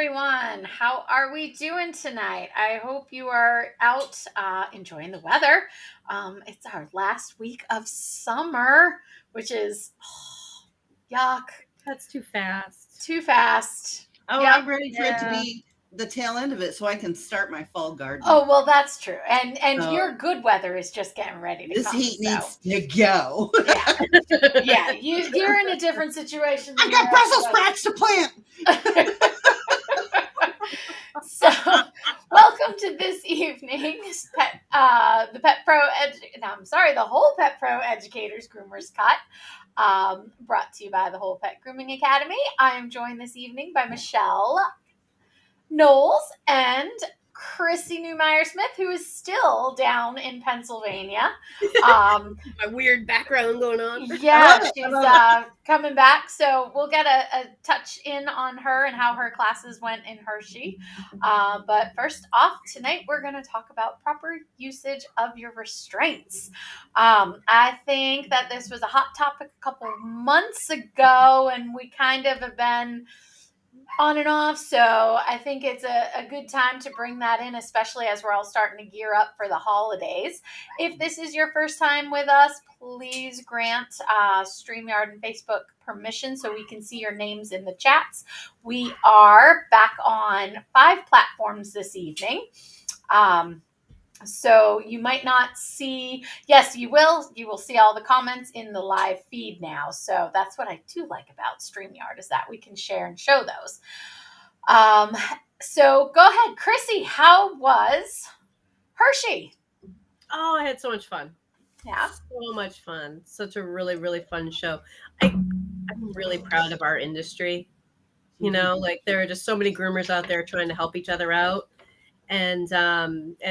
everyone. How are we doing tonight? I hope you are out enjoying the weather. It's our last week of summer, which is yuck. That's too fast. Too fast. Oh, Yep. I'm ready for it to be the tail end of it so I can start my fall garden. Oh, well, that's true. And So- your good weather is just getting ready to This come. heat so. needs to go. Yeah, you're in a different situation. I got Brussels sprouts to plant. So, welcome to this evening's the Whole Pet Pro Educators Groomers Cut, brought to you by the Whole Pet Grooming Academy. I am joined this evening by Michelle Knowles and Chrissy Newmeyer-Smith, who is still down in Pennsylvania. My weird background going on. Yeah, she's coming back. So we'll get a touch in on her and how her classes went in Hershey. But first off, tonight we're going to talk about proper usage of your restraints. I think that this was a hot topic a couple months ago, and we kind of have been on and off, so I think it's a good time to bring that in, especially as we're all starting to gear up for the holidays. If this is your first time with us, please grant StreamYard and Facebook permission so we can see your names in the chats. We are back on 5 platforms this evening. So you might not see, yes, you will see all the comments in the live feed now. So that's what I do like about StreamYard, is that we can share and show those. So go ahead, Chrissy, how was Hershey? Oh, I had so much fun. Yeah. So much fun. Such a really, really fun show. I'm really proud of our industry. You know, like there are just so many groomers out there trying to help each other out. And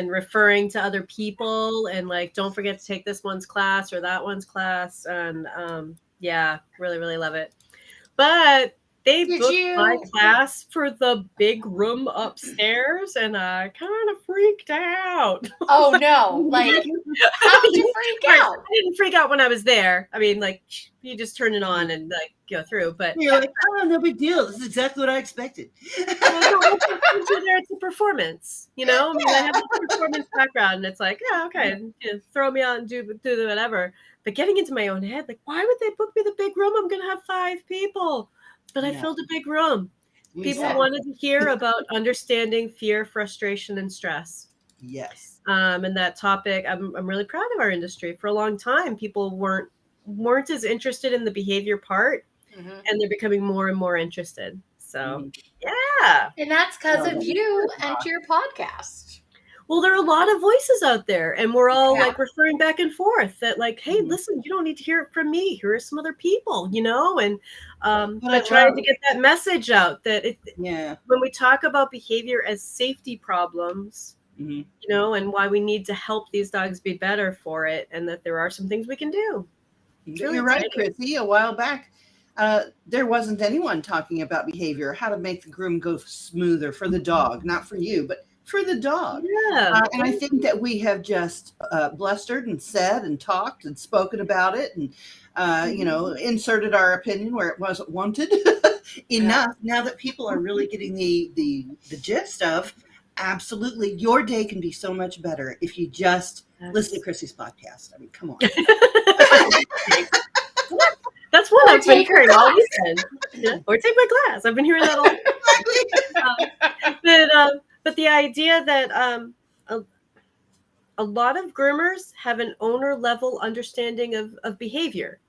referring to other people, and like, don't forget to take this one's class or that one's class. And yeah, really, really love it. But they booked my class for the big room upstairs, and I kind of freaked out. Oh no! Like, how did you freak out? I didn't freak out when I was there. I mean, like, you just turn it on and like go through. But you're like, oh, no big deal. This is exactly what I expected. It's a performance, you know. I mean, I have a performance background, and it's like, yeah, okay, throw me on, do the whatever. But getting into my own head, like, why would they book me the big room? I'm gonna have 5 people, but I filled a big room. People wanted to hear about understanding fear, frustration, and stress. Yes. And that topic, I'm really proud of our industry. For a long time, people weren't as interested in the behavior part, and they're becoming more and more interested. So, yeah. And that's because of you and your podcast. Well, there are a lot of voices out there, and we're all like referring back and forth that like, hey, listen, you don't need to hear it from me. Here are some other people, you know, and trying to get that message out that when we talk about behavior as safety problems, you know, and why we need to help these dogs be better for it, and that there are some things we can do. You're right, Chrissy. A while back, there wasn't anyone talking about behavior, how to make the groom go smoother for the dog, not for you, but for the dog. Yeah. And I think that we have just blustered and said and talked and spoken about it, and you know, inserted our opinion where it wasn't wanted enough. Now that people are really getting the gist of, absolutely, your day can be so much better if you just listen to Chrissy's podcast. I mean, come on. That's what I've been hearing all weekend. Or take my class. I've been hearing that all. But the idea that a lot of groomers have an owner level understanding of behavior,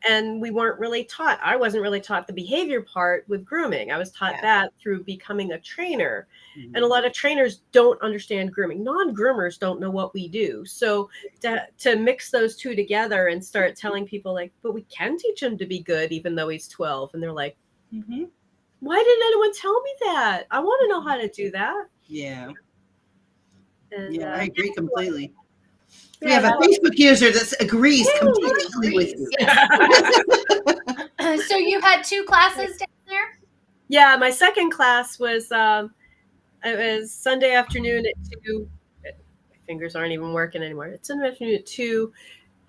and we weren't really taught. I wasn't really taught the behavior part with grooming. I was taught that through becoming a trainer, and a lot of trainers don't understand grooming. Non-groomers don't know what we do. So to mix those two together and start telling people like, but we can teach him to be good even though he's 12, and they're like, why didn't anyone tell me that? I want to know how to do that. Yeah. And, I agree completely. We have a Facebook user that agrees completely with you. So you had 2 classes down there? Yeah, my second class was it was Sunday afternoon at 2. My fingers aren't even working anymore. It's Sunday afternoon at 2.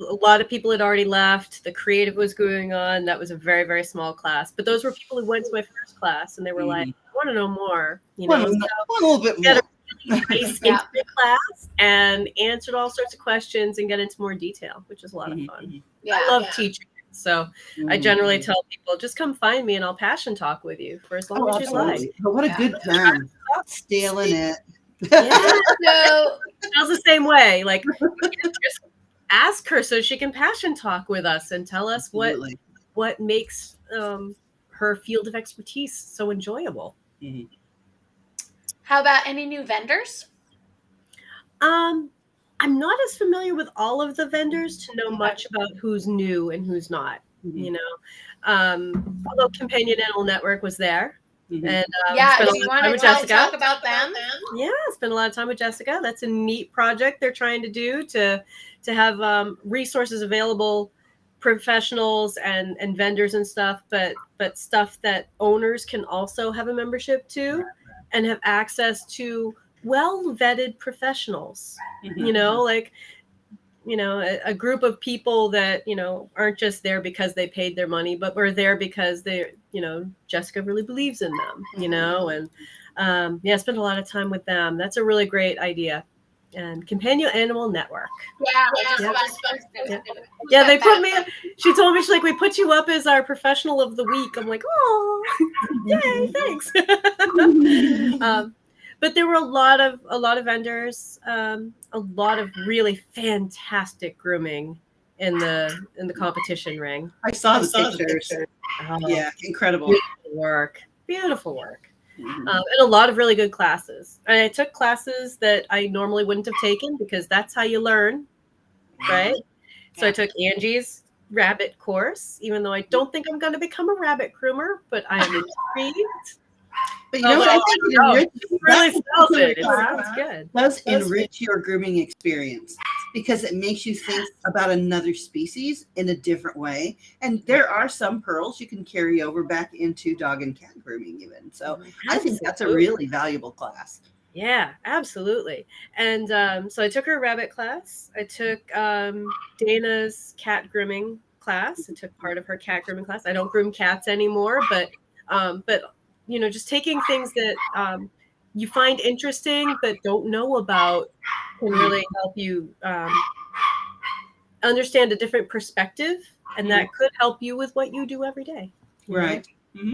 A lot of people had already left. The creative was going on. That was a very, very small class. But those were people who went to my first class, and they were like, want to know more. Want a little bit Get more. a nice Yeah. intimate class and answered all sorts of questions and get into more detail, which is a lot of fun. Yeah. I love teaching. So I Mhm. generally tell people, just come find me and I'll passion talk with you for as long Oh, as you like. absolutely. But what a good time. Stealing it. Yeah, So feels the same way. Like, just ask her so she can passion talk with us and tell us Absolutely. what makes her field of expertise so enjoyable. Mhm. how about any new vendors? I'm not as familiar with all of the vendors to know Okay. much about who's new and who's not. Mhm. You know, although Companion Animal Network was there, Mhm. and Yeah, spent a do you lot of time want with to Jessica. talk about them? Yeah, spent a lot of time with Jessica. That's a neat project they're trying to do to have resources available, professionals and vendors and stuff, but stuff that owners can also have a membership to and have access to well-vetted professionals. Mhm. You know, like, you know, a group of people that, you know, aren't just there because they paid their money, but were there because they, you know, Jessica really believes in them, you know, and yeah, spend a lot of time with them. That's a really great idea. And Companion Animal Network. Yeah, they put me. She told me, she's like, we put you up as our professional of the week. I'm like, oh, yay, thanks. But there were a lot of vendors, a lot of really fantastic grooming in the competition ring. I saw the pictures. Oh, Yeah, incredible. Beautiful work. Mhm. And a lot of really good classes. And I took classes that I normally wouldn't have taken because that's how you learn, right? So I took Angie's rabbit course, even though I don't think I'm going to become a rabbit groomer, but I am intrigued. But you know what? I think it enriches, really sells it. It sounds good. does enrich your grooming experience because it makes you think about another species in a different way. And there are some pearls you can carry over back into dog and cat grooming even. So I think that's a really valuable class. Yeah, absolutely. And so I took her rabbit class. I took Dana's cat grooming class. I took part of her cat grooming class. I don't groom cats anymore, but you know, just taking things that you find interesting but don't know about can really help you understand a different perspective, and that could help you with what you do every day. Right.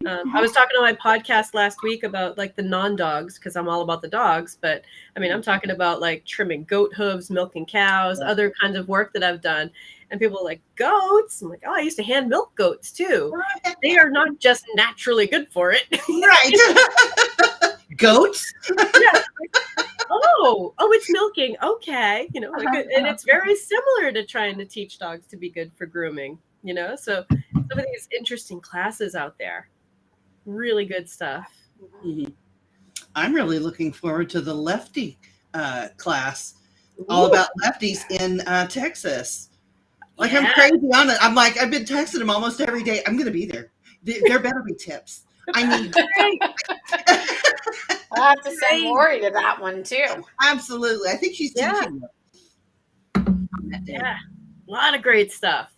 I was talking on my podcast last week about like the non-dogs because I'm all about the dogs, but I mean, I'm talking about like trimming goat hooves, milking cows, other kinds of work that I've done. And people are like, goats? I'm like, oh, I used to hand milk goats too. They are not just naturally good for it. Right. Goats? Yeah. Oh, it's milking. Okay. You know, like, and it's very similar to trying to teach dogs to be good for grooming, you know? So some of these interesting classes out there, really good stuff. Mm-hmm. I'm really looking forward to the lefty class, all about lefties in Texas. Like, I'm crazy on it. I'm like, I've been texting them almost every day. I'm going to be there. There better be tips. I need. I'll have to send Lori to that one too. Absolutely. I think she's teaching them on that day. Yeah. A lot of great stuff.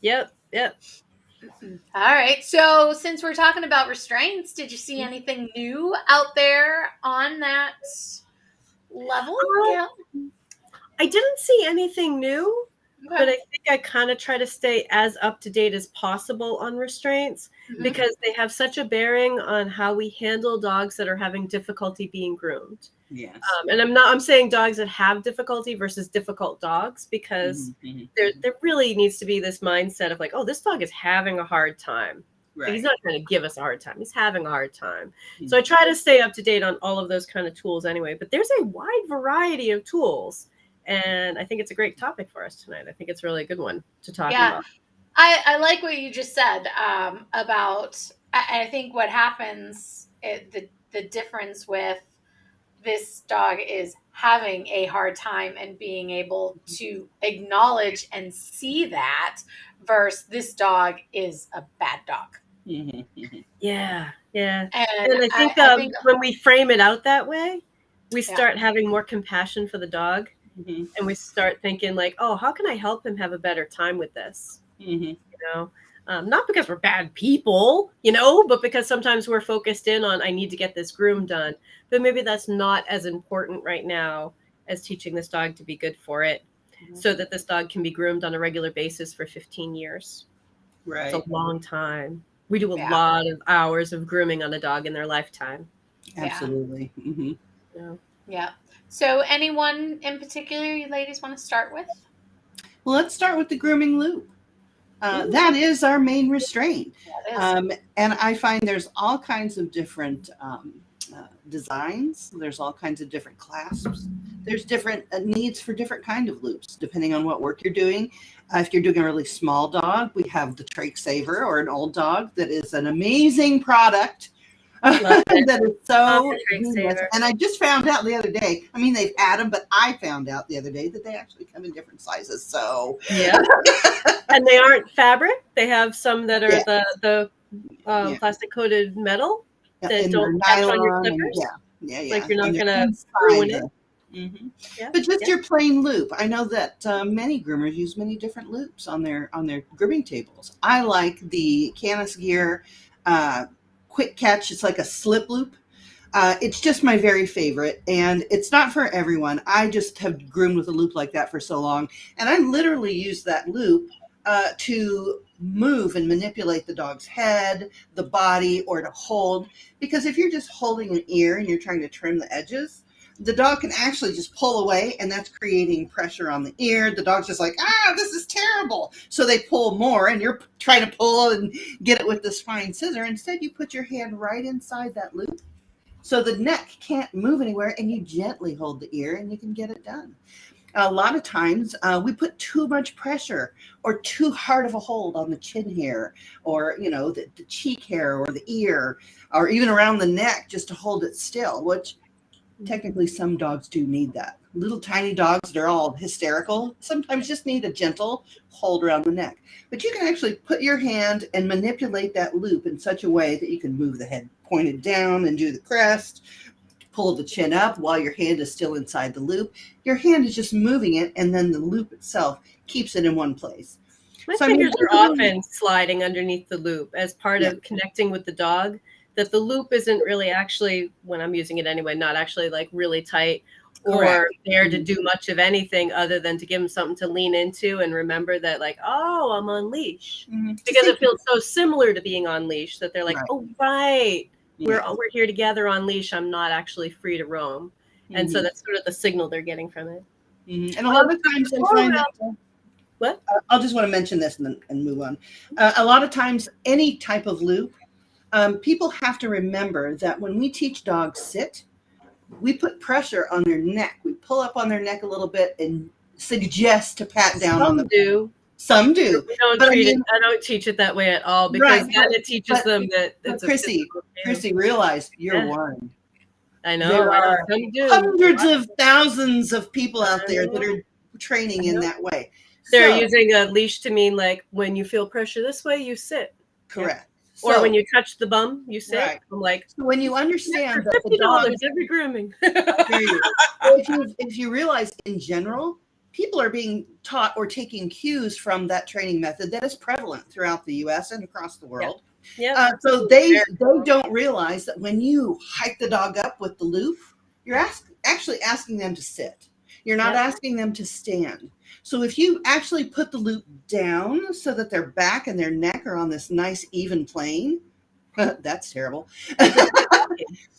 Yep. All right. So since we're talking about restraints, did you see anything new out there on that level? I didn't see anything new, but I think I kind of try to stay as up to date as possible on restraints because they have such a bearing on how we handle dogs that are having difficulty being groomed. Yes. And I'm saying dogs that have difficulty versus difficult dogs because there really needs to be this mindset of like, oh, this dog is having a hard time. Right. He's not going to give us a hard time. He's having a hard time. So I try to stay up to date on all of those kind of tools anyway, but there's a wide variety of tools. And I think it's a great topic for us tonight. I think it's really a good one to talk about. I like what you just said about, I think what happens, the difference with this dog is having a hard time and being able to acknowledge and see that versus this dog is a bad dog. Yeah. And I think when we frame it out that way, we start having more compassion for the dog. And we start thinking like, oh, how can I help him have a better time with this? You know, Not because we're bad people, but because sometimes we're focused in on, I need to get this groom done. But maybe that's not as important right now as teaching this dog to be good for it, so that this dog can be groomed on a regular basis for 15 years. Right. It's a long time. We do a Yeah. lot of hours of grooming on a dog in their lifetime. Absolutely. Mm-hmm. Yeah. So anyone in particular you ladies want to start with? Well, let's start with the grooming loop. That is our main restraint. Yeah, it is. And I find there's all kinds of different designs. There's all kinds of different clasps. There's different needs for different kind of loops, depending on what work you're doing. If you're doing a really small dog, we have the Trach Saver, or an old dog that is an amazing product. That is so genius. And I just found out the other day, I mean, they've had them, but I found out the other day that they actually come in different sizes. So yeah. And they aren't fabric. They have some that are the plastic coated metal that don't catch on your clippers. Like you're not going to ruin it. Mm-hmm. But just your plain loop. I know that many groomers use many different loops on their grooming tables. I like the Canis Gear Quick Catch. It's like a slip loop. It's just my very favorite, and it's not for everyone. I just have groomed with a loop like that for so long, and I literally use that loop to move and manipulate the dog's head, the body, or to hold. Because if you're just holding an ear and you're trying to trim the edges, the dog can actually just pull away, and that's creating pressure on the ear. The dog's just like, this is terrible. So they pull more, and you're trying to pull and get it with this fine scissor. Instead, you put your hand right inside that loop, so the neck can't move anywhere, and you gently hold the ear, and you can get it done. A lot of times we put too much pressure or too hard of a hold on the chin hair, or the cheek hair, or the ear, or even around the neck, just to hold it still, which technically some dogs do need that. Little tiny dogs that are all hysterical sometimes just need a gentle hold around the neck. But you can actually put your hand and manipulate that loop in such a way that you can move the head pointed down and do the crest, pull the chin up while your hand is still inside the loop. Your hand is just moving it, and then the loop itself keeps it in one place. My fingers are often sliding underneath the loop as part of connecting with the dog, that the loop isn't really actually, when I'm using it anyway, not actually like really tight or there to do much of anything other than to give them something to lean into and remember that, like, oh, I'm on leash. Because it feels so similar to being on leash that they're like, oh, right. We're here together on leash. I'm not actually free to roam. And so that's sort of the signal they're getting from it. And a lot of times I find that, what? I'll just want to mention this and move on. A lot of times, any type of loop, people have to remember that when we teach dogs sit, we put pressure on their neck. We pull up on their neck a little bit and suggest to pat down on the back. Some do. We don't I don't teach it that way at all, because then it teaches them that it's Chrissy, realize you're one. I know. There are hundreds of thousands of people out there that are training in that way. They're using a leash to mean, like, when you feel pressure this way, you sit. Correct. Or when you touch the bum, you sit. Right. I'm like, so when you understand that the dog, every grooming. if you realize in general, people are being taught or taking cues from that training method that is prevalent throughout the U.S. and across the world. So they don't realize that when you hike the dog up with the loop, you're actually asking them to sit. You're not asking them to stand. So if you actually put the loop down so that their back and their neck are on this nice even plane, that's terrible. As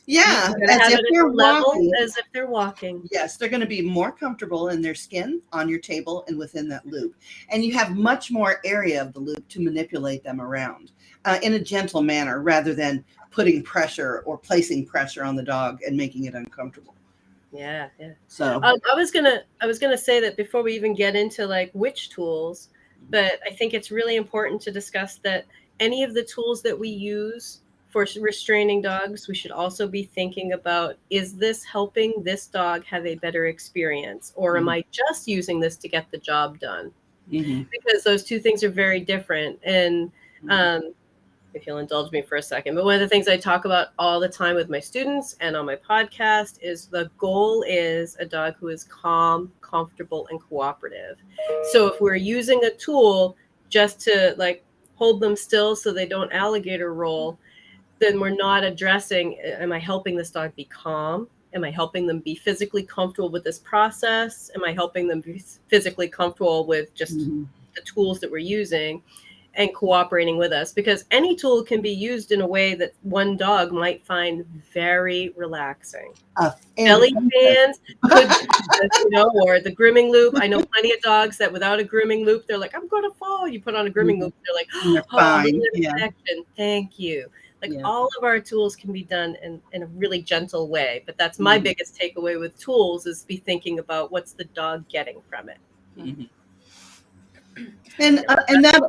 if they're walking. Yes, they're going to be more comfortable in their skin, on your table, and within that loop. And you have much more area of the loop to manipulate them around in a gentle manner, rather than putting pressure or placing pressure on the dog and making it uncomfortable. Yeah. So I was gonna say that before we even get into like which tools, but I think it's really important to discuss that any of the tools that we use for restraining dogs, we should also be thinking about, is this helping this dog have a better experience, or am I just using this to get the job done? Because those two things are very different. And if you'll indulge me for a second, but one of the things I talk about all the time with my students and on my podcast is the goal is a dog who is calm, comfortable, and cooperative. So if we're using a tool just to like hold them still so they don't alligator roll, then we're not addressing, am I helping this dog be calm? Am I helping them be physically comfortable with this process? Am I helping them be physically comfortable with just the tools that we're using and cooperating with us? Because any tool can be used in a way that one dog might find very relaxing. Belly fans could be, or the grooming loop. I know plenty of dogs that without a grooming loop, they're like, I'm going to fall. You put on a grooming loop, they're like, oh, a little connection. Thank you. Like all of our tools can be done in a really gentle way. But that's my biggest takeaway with tools is be thinking about what's the dog getting from it. And that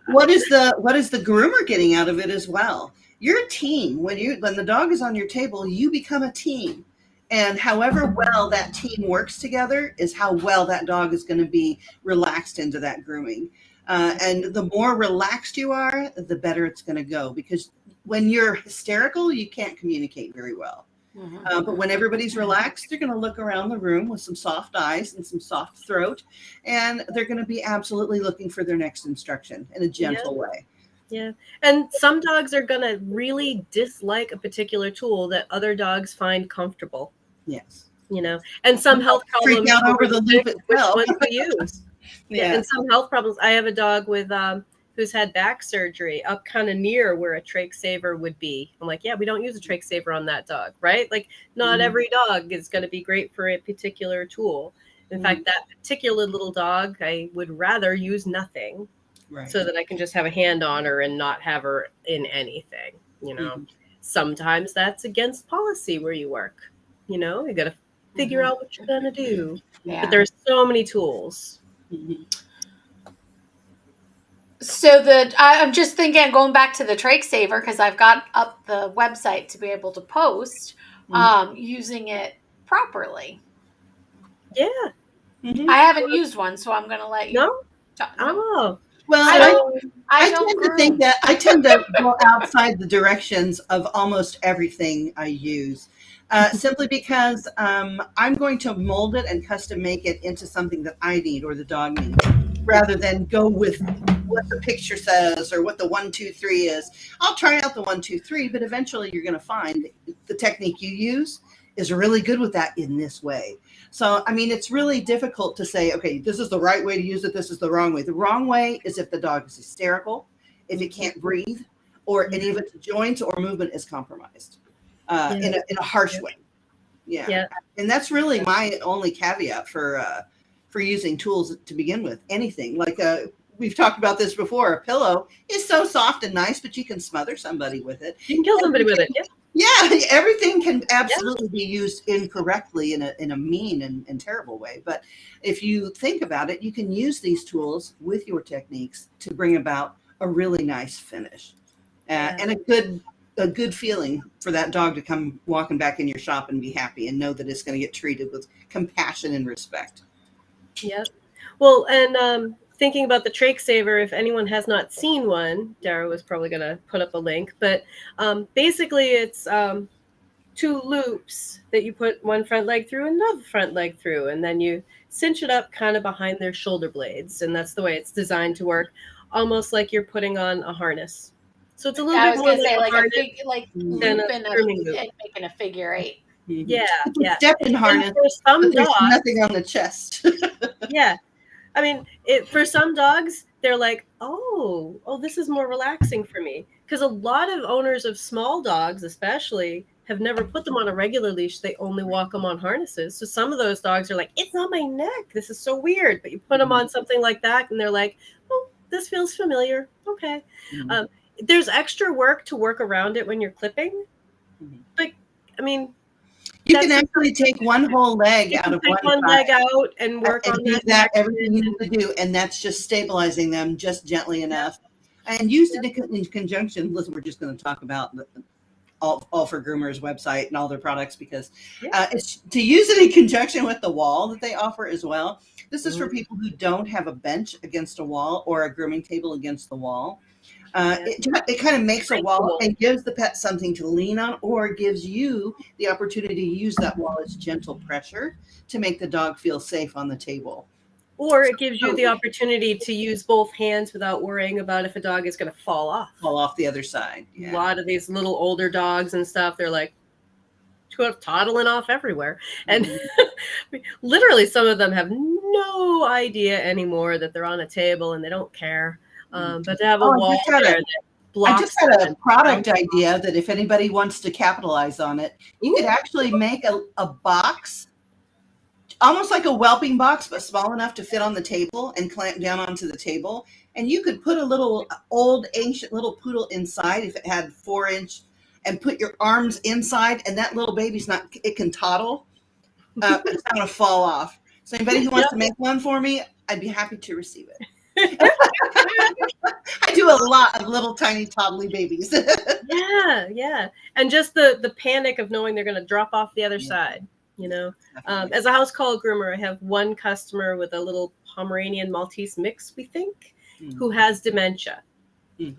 what is the groomer getting out of it as well? You're a team. When the dog is on your table, you become a team. And however well that team works together is how well that dog is going to be relaxed into that grooming. And the more relaxed you are, the better it's going to go. Because when you're hysterical, you can't communicate very well. But when everybody's relaxed, they're going to look around the room with some soft eyes and some soft throat, and they're going to be absolutely looking for their next instruction in a gentle way. Yeah. And some dogs are going to really dislike a particular tool that other dogs find comfortable. Yes. And some health problems freak out over the loop itself. Which ones to use. And some health problems. I have a dog with who's had back surgery up kind of near where a trach saver would be. I'm like, yeah, we don't use a trach saver on that dog, right? Like not every dog is going to be great for a particular tool. In fact, that particular little dog, I would rather use nothing so that I can just have a hand on her and not have her in anything, Sometimes that's against policy where you work. You got to figure out what you're going to do. Yeah. But there's so many tools. So I'm just thinking, going back to the trach saver, because I've got up the website to be able to post, using it properly. Yeah. I haven't used one, so I'm going to let you. No? Oh. Well, I tend to go outside the directions of almost everything I use. Simply because I'm going to mold it and custom make it into something that I need or the dog needs, rather than go with what the picture says or what the 1, 2, 3 is. I'll try out the 1, 2, 3, but eventually you're going to find the technique you use is really good with that in this way. So, I mean, it's really difficult to say, okay, this is the right way to use it. This is the wrong way. The wrong way is if the dog is hysterical, if it can't breathe, or any of its joints or movement is compromised. In a harsh way. Yeah. And that's really my only caveat for using tools to begin with. Anything like we've talked about this before. A pillow is so soft and nice, but you can smother somebody with it. You can kill somebody with it. Yeah, everything can absolutely be used incorrectly in a mean and terrible way. But if you think about it, you can use these tools with your techniques to bring about a really nice finish and a good feeling for that dog to come walking back in your shop and be happy and know that it's going to get treated with compassion and respect. Yep. Well, and thinking about the trach saver, if anyone has not seen one, Dara was probably going to put up a link, but basically it's 2 loops that you put one front leg through, another front leg through, and then you cinch it up kind of behind their shoulder blades. And that's the way it's designed to work, almost like you're putting on a harness. So it's a little bit more like loop and making a figure 8. Yeah. Step in harness. For some dogs, nothing on the chest. Yeah. I mean, for some dogs, they're like, oh, this is more relaxing for me. Because a lot of owners of small dogs, especially, have never put them on a regular leash. They only walk them on harnesses. So some of those dogs are like, it's on my neck. This is so weird. But you put them on something like that, and they're like, oh, this feels familiar. Okay. There's extra work to work around it when you're clipping. But, I mean, you can actually take one whole leg out of one leg out and work on that. Everything you need to do, and that's just stabilizing them just gently enough. And used it in conjunction. Listen, we're just going to talk about all for Groomers website and all their products because it's to use it in conjunction with the wall that they offer as well. This is for people who don't have a bench against a wall or a grooming table against the wall. It kind of makes a wall and gives the pet something to lean on, or gives you the opportunity to use that wall as gentle pressure to make the dog feel safe on the table. Or it gives you the opportunity to use both hands without worrying about if a dog is going to fall off. Fall off the other side. A Yeah. lot of these little older dogs and stuff, they're like toddling off everywhere. And literally some of them have no idea anymore that they're on a table and they don't care. But to have a wall there that blocks I just had a them. product idea that if anybody wants to capitalize on it, you could actually make a box, almost like a whelping box, but small enough to fit on the table and clamp down onto the table. And you could put a little old ancient little poodle inside if it had 4-inch, and put your arms inside, and that little baby's not, it can toddle, but it's not going to fall off. So anybody who wants to make one for me, I'd be happy to receive it. I do a lot of little tiny toddly babies. Yeah. And just the panic of knowing they're going to drop off the other side, you know. As a house call groomer, I have one customer with a little Pomeranian Maltese mix, we think, who has dementia.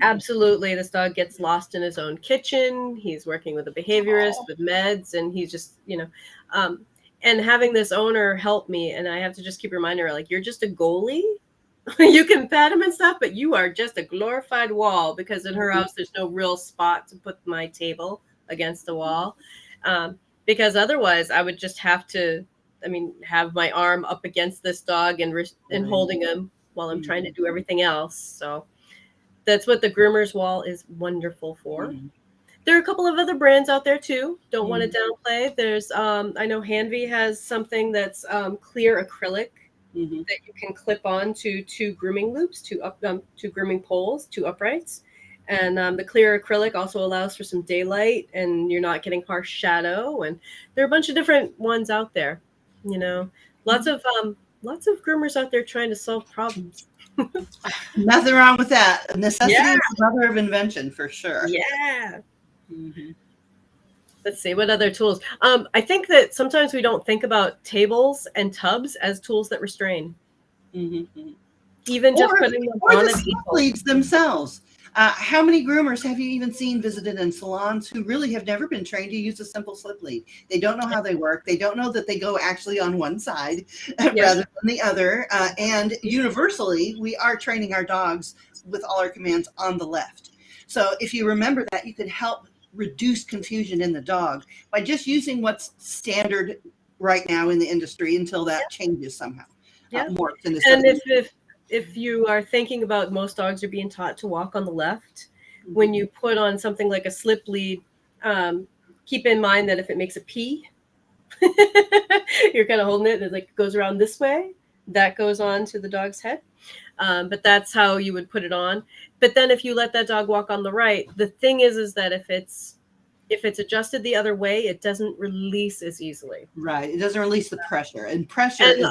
Absolutely. This dog gets lost in his own kitchen. He's working with a behaviorist with meds, and he's just, you know, and having this owner help me, and I have to just keep reminding her, like, you're just a goalie. You can pat him and stuff, but you are just a glorified wall, because in her house, there's no real spot to put my table against the wall. Because otherwise I would just have to, have my arm up against this dog and holding him while I'm trying to do everything else. So that's what the groomer's wall is wonderful for. There are a couple of other brands out there too. Don't want to downplay. There's, I know Hanvey has something that's clear acrylic that you can clip on to 2 grooming loops, 2 grooming poles, 2 uprights. And the clear acrylic also allows for some daylight, and you're not getting harsh shadow. And there are a bunch of different ones out there. You know, lots of groomers out there trying to solve problems. Nothing wrong with that. Necessity is the mother of invention, for sure. Yeah. Let's see, what other tools? I think that sometimes we don't think about tables and tubs as tools that restrain. Even just putting them on a table. Leads themselves. How many groomers have you even seen visited in salons who really have never been trained to use a simple slip lead? They don't know how they work. They don't know that they go actually on one side rather than the other. And universally, we are training our dogs with all our commands on the left. So if you remember that, you can help reduce confusion in the dog by just using what's standard right now in the industry until that changes somehow. Morphs into and if you are thinking about, most dogs are being taught to walk on the left, when you put on something like a slip lead, keep in mind that if it makes a P, you're kind of holding it and it goes around this way, that goes on to the dog's head. But that's how you would put it on. But then if you let that dog walk on the right, the thing is that if it's adjusted the other way, it doesn't release as easily. Right. It doesn't release the pressure. And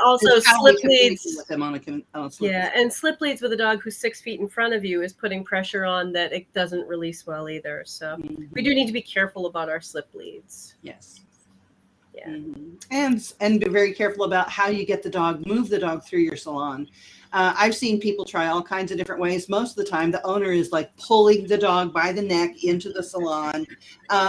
also slip leads with them on a slip lead. And slip leads with a dog who's 6 feet in front of you is putting pressure on that it doesn't release well either. So we do need to be careful about our slip leads. Yes. Yeah. And be very careful about how you move the dog through your salon. I've seen people try all kinds of different ways. Most of the time, the owner is like pulling the dog by the neck into the salon,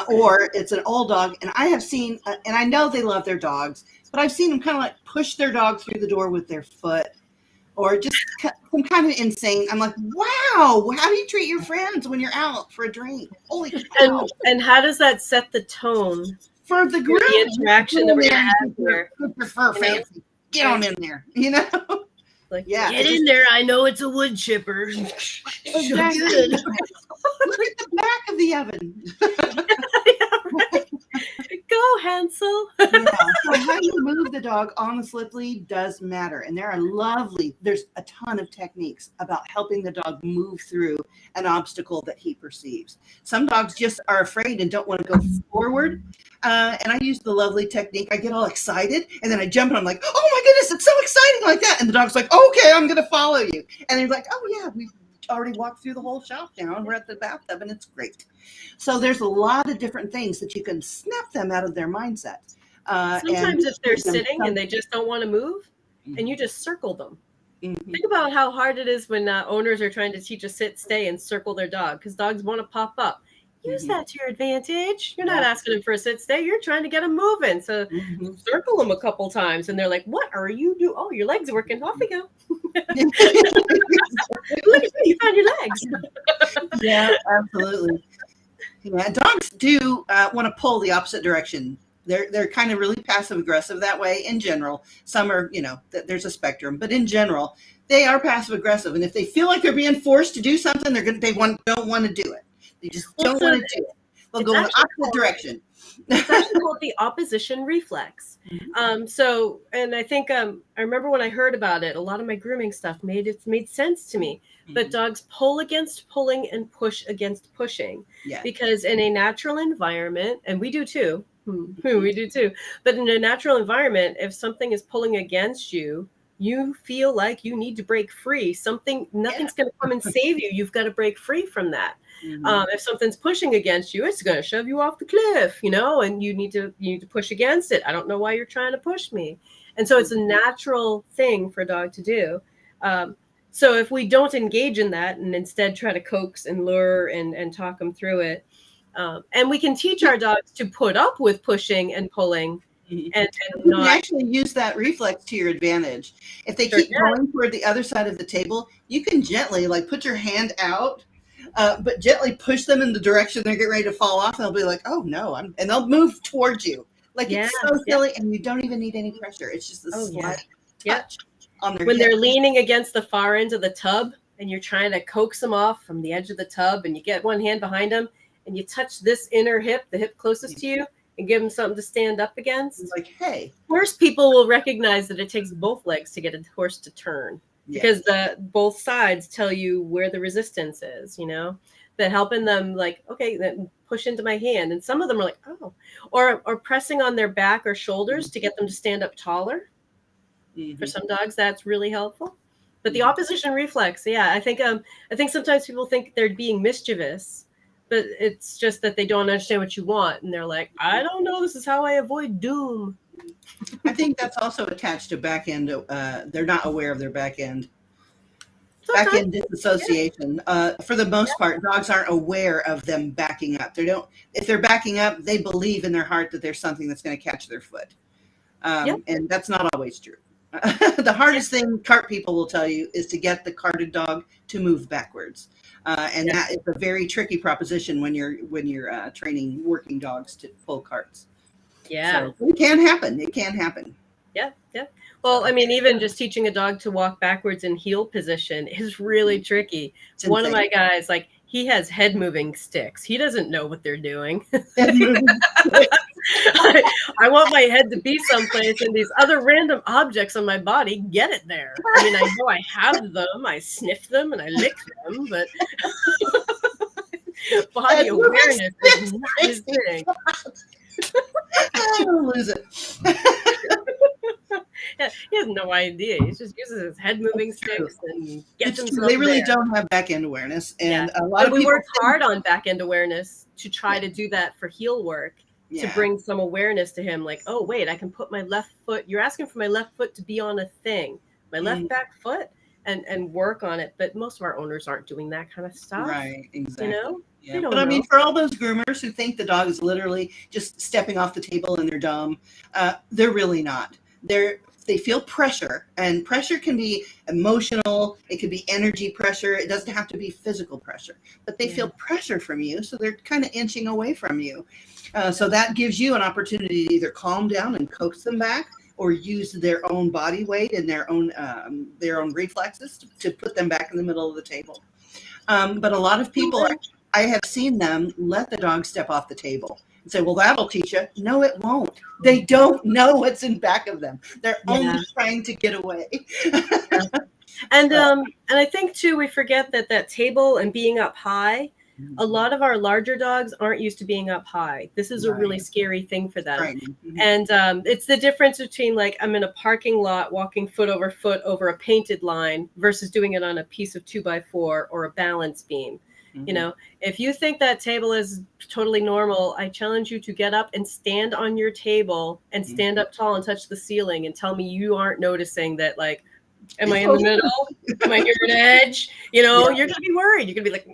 or it's an old dog. And I have seen, and I know they love their dogs, but I've seen them kind of like push their dog through the door with their foot, or just some kind of insane. I'm like, wow, how do you treat your friends when you're out for a drink? Holy cow. And how does that set the tone for the group? The interaction that we have here. Prefer fancy. Get on in there, you know? Like, get in there. I know it's a wood chipper. Exactly. Look at the back of the oven. Right. Go, Hansel. So how you move the dog on the slip lead does matter. And there's a ton of techniques about helping the dog move through an obstacle that he perceives. Some dogs just are afraid and don't want to go forward. And I use the lovely technique. I get all excited and then I jump and I'm like, oh my goodness, it's so exciting like that. And the dog's like, okay, I'm going to follow you. And he's like, oh yeah, we've already walked through the whole shop now and we're at the bathtub and it's great. So there's a lot of different things that you can snap them out of their mindset. Sometimes if they're sitting and they just don't want to move, and you just circle them. Think about how hard it is when owners are trying to teach a sit, stay, and circle their dog, because dogs want to pop up. use that to your advantage. You're not asking them for a sit stay. You're trying to get them moving. So circle them a couple times, and they're like, "What are you doing? Oh, your legs are working. Off we go. Look at you found your legs." Yeah, absolutely. Yeah, dogs do want to pull the opposite direction. They're kind of really passive aggressive that way in general. Some are, there's a spectrum, but in general, they are passive aggressive. And if they feel like they're being forced to do something, don't want to do it. They just don't want to do it. They'll go in the opposite direction. It's actually called the opposition reflex. And I think I remember when I heard about it, a lot of my grooming stuff made sense to me. But dogs pull against pulling and push against pushing. Yeah. Because in a natural environment, and we do too, we do too, but in a natural environment, if something is pulling against you, you feel like you need to break free. Nothing's going to come and save you. You've got to break free from that. If something's pushing against you, it's going to shove you off the cliff, and you need to push against it. I don't know why you're trying to push me. And so it's a natural thing for a dog to do. So if we don't engage in that and instead try to coax and lure and talk them through it, and we can teach our dogs to put up with pushing and pulling. And you can actually use that reflex to your advantage. If they keep going toward the other side of the table, you can gently put your hand out, but gently push them in the direction they're getting ready to fall off. And they'll be like, "Oh no," and they'll move towards you. It's so silly, and you don't even need any pressure. It's just a slight touch on their when they're leaning against the far end of the tub, and you're trying to coax them off from the edge of the tub, and you get one hand behind them, and you touch this inner hip, the hip closest to you, and give them something to stand up against. It's like, hey. Horse people will recognize that it takes both legs to get a horse to turn because both sides tell you where the resistance is, that helping them okay, then push into my hand. And some of them are like, oh, or pressing on their back or shoulders to get them to stand up taller. For some dogs, that's really helpful. But the opposition reflex, I think sometimes people think they're being mischievous, but it's just that they don't understand what you want. And they're like, I don't know, this is how I avoid doom. I think that's also attached to back end. They're not aware of their back end. Back end disassociation. For the most part, dogs aren't aware of them backing up. If they're backing up, they believe in their heart that there's something that's going to catch their foot. And that's not always true. The hardest thing cart people will tell you is to get the carted dog to move backwards. That is a very tricky proposition when you're training working dogs to pull carts. So it can happen. Yeah. Well, I mean, even just teaching a dog to walk backwards in heel position is really tricky. One of my guys, he has head moving sticks. He doesn't know what they're doing. I want my head to be someplace, and these other random objects on my body get it there. I mean, I know I have them, I sniff them, and I lick them, but body awareness is not his thing. I'm gonna lose it. He has no idea. He just uses his head moving sticks and gets himself They really there. don't have back end awareness, and a lot of we people work hard on back end awareness to try to do that for heel work. To bring some awareness to him, like, oh wait, I can put my left foot. You're asking for my left foot to be on a thing, my left back foot, and work on it. But most of our owners aren't doing that kind of stuff, right? Exactly. Yeah. But I mean, for all those groomers who think the dog is literally just stepping off the table and they're dumb, they're really not. They feel pressure, and pressure can be emotional. It could be energy pressure. It doesn't have to be physical pressure, but they feel pressure from you, so they're kind of inching away from you. So that gives you an opportunity to either calm down and coax them back, or use their own body weight and their own reflexes to put them back in the middle of the table. But a lot of people, I have seen them let the dog step off the table and say, well, that'll teach you. No, it won't. They don't know what's in back of them. They're only trying to get away. And I think too, we forget that table and being up high, a lot of our larger dogs aren't used to being up high. This is a really scary thing for them. And it's the difference between I'm in a parking lot walking foot over a painted line versus doing it on a piece of 2x4 or a balance beam. If you think that table is totally normal, I challenge you to get up and stand on your table and stand up tall and touch the ceiling and tell me you aren't noticing that, am I in the middle? Am I near an edge? You're going to be worried. You're going to be like,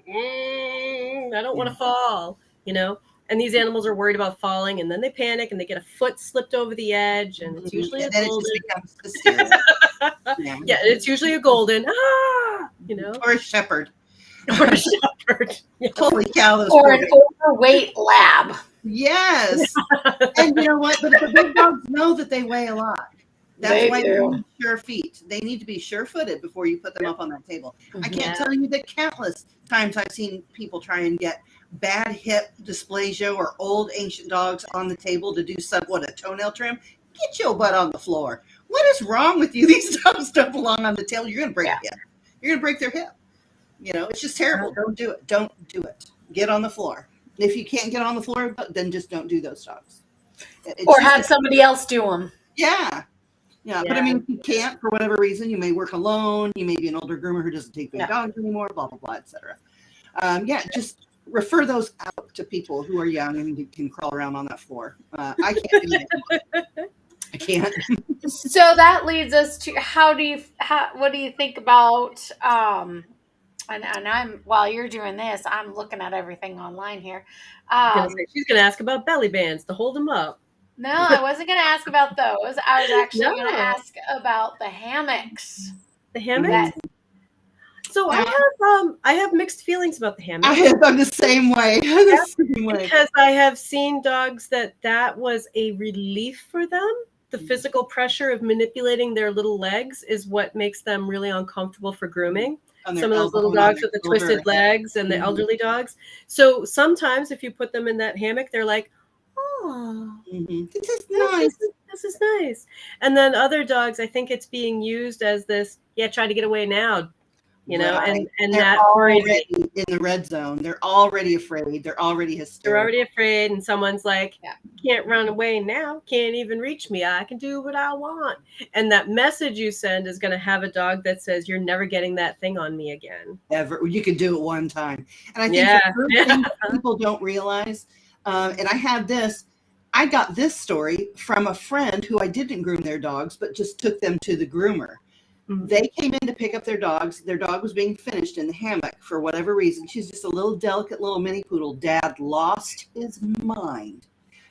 I don't want to fall. you know. And these animals are worried about falling, and then they panic, and they get a foot slipped over the edge, and it's usually and a then it golden. just becomes hysteria. Yeah, it's usually a golden. You know, or a shepherd. or a shepherd. Yes. Holy cow! Those or an overweight lab. Yes. And you know what? But the big dogs know that they weigh a lot. That's why they need sure feet. They need to be sure-footed before you put them up on that table. I can't tell you the countless times I've seen people try and get bad hip dysplasia or old ancient dogs on the table to do a toenail trim. Get your butt on the floor. What is wrong with you? These dogs don't belong on the table. You're going to break a hip. You're going to break their hip. You know, it's just terrible. Don't do it. Don't do it. Get on the floor. If you can't get on the floor, then just don't do those dogs. Or have somebody else do them. Yeah. But I mean, if you can't for whatever reason, you may work alone. You may be an older groomer who doesn't take big dogs anymore, blah, blah, blah, etc. Just refer those out to people who are young and can crawl around on that floor. I can't do that. I can't. So that leads us to what do you think about and I'm while you're doing this, I'm looking at everything online here. She's gonna ask about belly bands to hold them up. No, I wasn't gonna ask about those. I was actually gonna ask about the hammocks. The hammocks? So I have mixed feelings about the hammock. I'm the same way. Because I have seen dogs that was a relief for them. The physical pressure of manipulating their little legs is what makes them really uncomfortable for grooming. Some of those little dogs with the twisted legs and the elderly dogs. So sometimes if you put them in that hammock, they're like, oh, this is nice. This is nice. And then other dogs, I think it's being used as this, try to get away now. You know, and they're that already in the red zone. They're already afraid. They're already hysterical. They're already afraid, and someone's like, "Can't run away now. Can't even reach me. I can do what I want." And that message you send is going to have a dog that says, "You're never getting that thing on me again." Ever. You can do it one time. And I think the thing people don't realize, and I got this story from a friend who I didn't groom their dogs, but just took them to the groomer. They came in to pick up their dogs. Their dog was being finished in the hammock for whatever reason. She's just a little delicate little mini poodle. Dad lost his mind.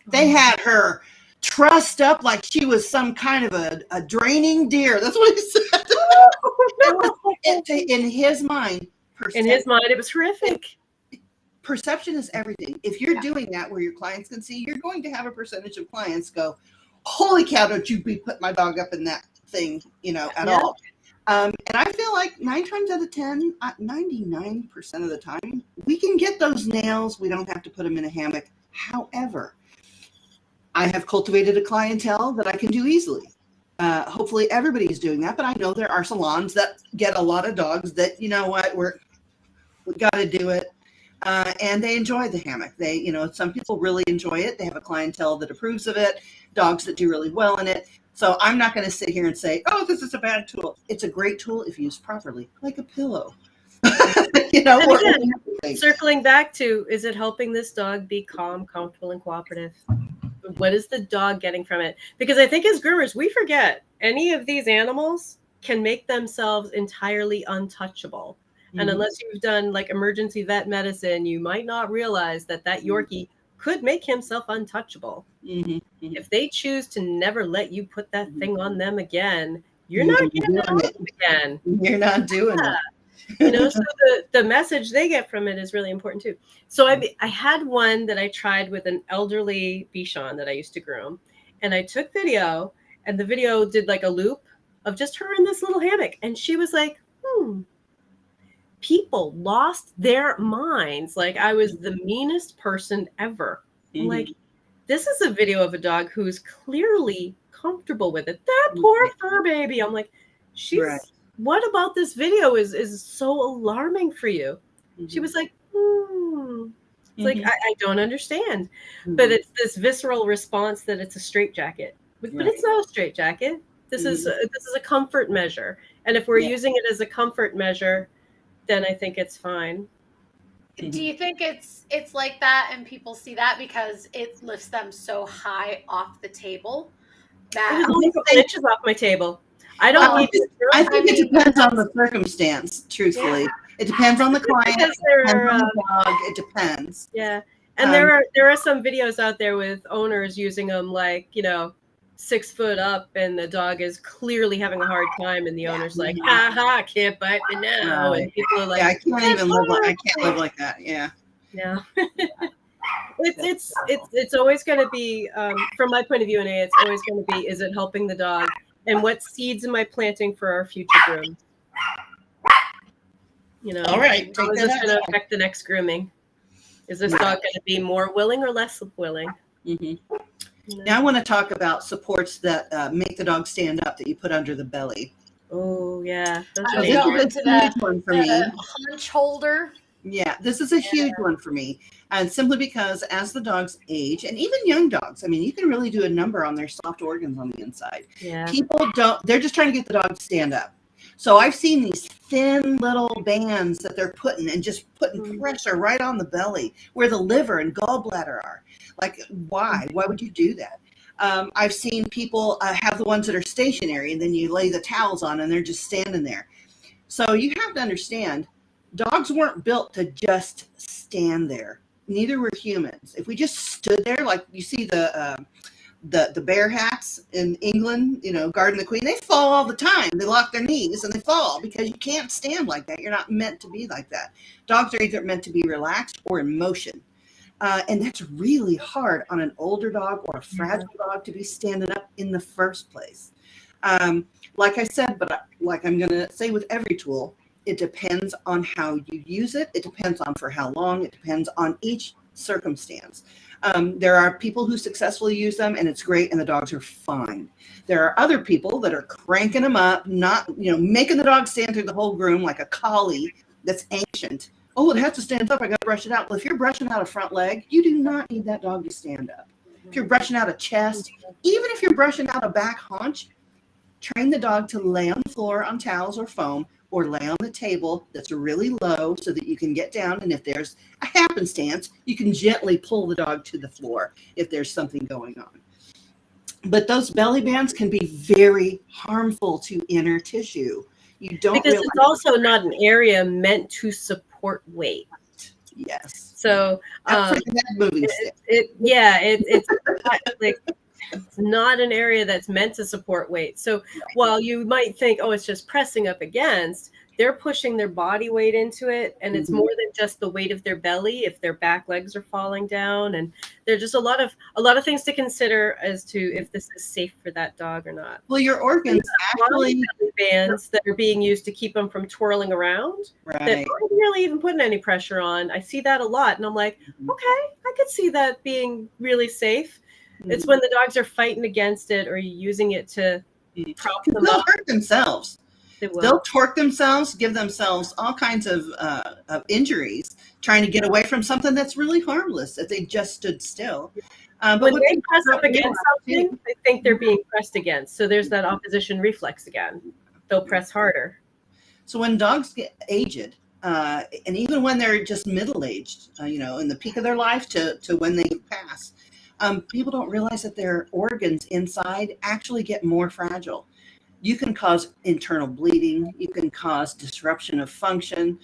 They had her trussed up like she was some kind of a draining deer. That's what he said. In his mind. It was horrific. Perception is everything. If you're doing that where your clients can see, you're going to have a percentage of clients go, holy cow, don't you be putting my dog up in that thing, at all. And I feel like 9 times out of 10, 99% of the time, we can get those nails. We don't have to put them in a hammock. However, I have cultivated a clientele that I can do easily. Hopefully everybody's doing that, but I know there are salons that get a lot of dogs that, you know what, we got to do it. And they enjoy the hammock. Some people really enjoy it. They have a clientele that approves of it, dogs that do really well in it. So I'm not going to sit here and say, oh, this is a bad tool. It's a great tool if used properly, like a pillow. Circling back to, is it helping this dog be calm, comfortable, and cooperative? What is the dog getting from it? Because I think as groomers, we forget any of these animals can make themselves entirely untouchable. And unless you've done like emergency vet medicine, you might not realize that Yorkie could make himself untouchable. If they choose to never let you put that thing on them again, you're not getting it on them again. You're not doing it. So the message they get from it is really important too. So I had one that I tried with an elderly Bichon that I used to groom, and I took video, and the video did like a loop of just her in this little hammock, and she was like, people lost their minds. Like I was the meanest person ever. I'm like, this is a video of a dog who's clearly comfortable with it. That poor fur baby. I'm like, what about this video is so alarming for you? She was like, It's like, I don't understand. But it's this visceral response that it's a straitjacket. But it's not a straitjacket. This is a comfort measure. And if we're using it as a comfort measure, then I think it's fine. Do you think it's like that and people see that because it lifts them so high off the table? That it was only a couple inches off my table. I don't need to. I think it depends on the circumstance, truthfully. It depends on the client. It depends on the dog. It depends. Yeah. And there are some videos out there with owners using them, like, 6 foot up, and the dog is clearly having a hard time, and the owner's like, "Ha ha, can't bite me now." Right. And people are like, Yeah, I can't live like that. Yeah. No. It's always going to be, from my point of view, it's always going to be, is it helping the dog, and what seeds am I planting for our future grooms? All right. How is this going to affect the next grooming? Is this dog going to be more willing or less willing? Mm-hmm. Now I want to talk about supports that make the dog stand up that you put under the belly. Oh yeah, this is a huge one for me. Hunch holder. Yeah, this is a huge one for me. And simply because as the dogs age, and even young dogs, I mean, you can really do a number on their soft organs on the inside. Yeah. People they're just trying to get the dog to stand up. So I've seen these thin little bands that they're putting pressure right on the belly where the liver and gallbladder are. Like, why? Why would you do that? I've seen people have the ones that are stationary, and then you lay the towels on and they're just standing there. So you have to understand, dogs weren't built to just stand there. Neither were humans. If we just stood there, like you see the bear hats in England, guarding the queen, they fall all the time. They lock their knees and they fall because you can't stand like that. You're not meant to be like that. Dogs are either meant to be relaxed or in motion. And that's really hard on an older dog or a fragile dog to be standing up in the first place. Like I said, but like I'm going to say with every tool, it depends on how you use it. It depends on for how long. It depends on each circumstance. There are people who successfully use them and it's great and the dogs are fine. There are other people that are cranking them up, not, making the dog stand through the whole groom like a collie that's ancient. Oh, it has to stand up. I got to brush it out. Well, if you're brushing out a front leg, you do not need that dog to stand up. If you're brushing out a chest, even if you're brushing out a back haunch, train the dog to lay on the floor on towels or foam, or lay on the table that's really low so that you can get down. And if there's a happenstance, you can gently pull the dog to the floor if there's something going on. But those belly bands can be very harmful to inner tissue. You don't because it's also not an area meant to support weight. Yes. So it's like, it's not an area that's meant to support weight. So while you might think, oh, it's just pressing up against, they're pushing their body weight into it. And it's more than just the weight of their belly if their back legs are falling down. And there's just a lot of things to consider as to if this is safe for that dog or not. Well, your organs actually bands that are being used to keep them from twirling around that aren't really even putting any pressure on. I see that a lot. And I'm like, okay, I could see that being really safe. It's when the dogs are fighting against it or using it to prop them up. They'll hurt themselves. They'll torque themselves, give themselves all kinds of injuries, trying to get away from something that's really harmless if they just stood still. But when they press up against something, they think they're being pressed against. So there's that opposition reflex again. They'll press harder. So when dogs get aged, and even when they're just middle-aged, in the peak of their life to when they pass, people don't realize that their organs inside actually get more fragile. You can cause internal bleeding. You can cause disruption of function.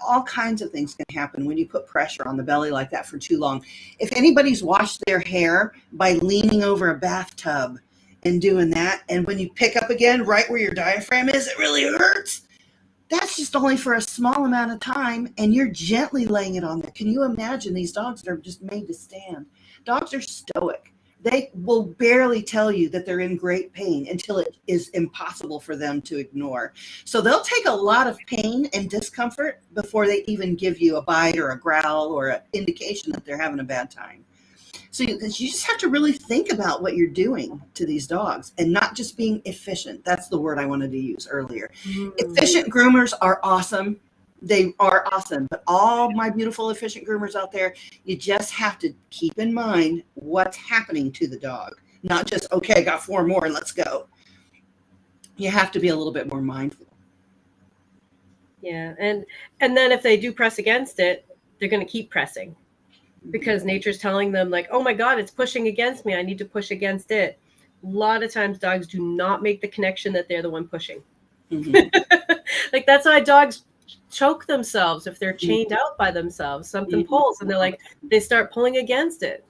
All kinds of things can happen when you put pressure on the belly like that for too long. If anybody's washed their hair by leaning over a bathtub and doing that, and when you pick up again right where your diaphragm is, it really hurts. That's just only for a small amount of time, and you're gently laying it on there. Can you imagine these dogs that are just made to stand? Dogs are stoic. They will barely tell you that they're in great pain until it is impossible for them to ignore. So they'll take a lot of pain and discomfort before they even give you a bite or a growl or an indication that they're having a bad time. So you just have to really think about what you're doing to these dogs and not just being efficient. That's the word I wanted to use earlier. Efficient groomers are awesome. They are awesome. But all my beautiful, efficient groomers out there, you just have to keep in mind what's happening to the dog. Not just, okay, I got 4 more and let's go. You have to be a little bit more mindful. Yeah. And then if they do press against it, they're going to keep pressing because nature's telling them like, oh my God, it's pushing against me. I need to push against it. A lot of times dogs do not make the connection that they're the one pushing. Like that's why dogs choke themselves if they're chained out by themselves. Something pulls and they start pulling against it,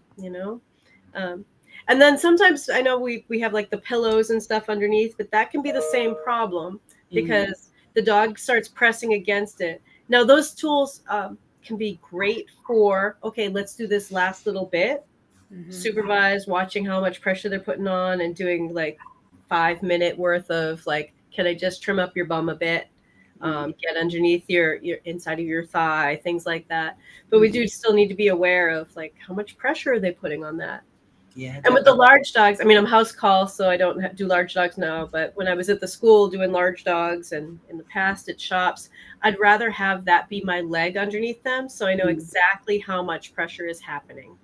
and then sometimes I know we have like the pillows and stuff underneath, but that can be the same problem because the dog starts pressing against it. Now those tools can be great for, okay, let's do this last little bit, supervised, watching how much pressure they're putting on and doing like 5-minute worth of like, can I just trim up your bum a bit? Get underneath your inside of your thigh, things like that. But we do still need to be aware of like how much pressure are they putting on that. Yeah. And with the large dogs, I mean, I'm house call, so I don't do large dogs now. But when I was at the school doing large dogs and in the past at shops, I'd rather have that be my leg underneath them, so I know exactly how much pressure is happening.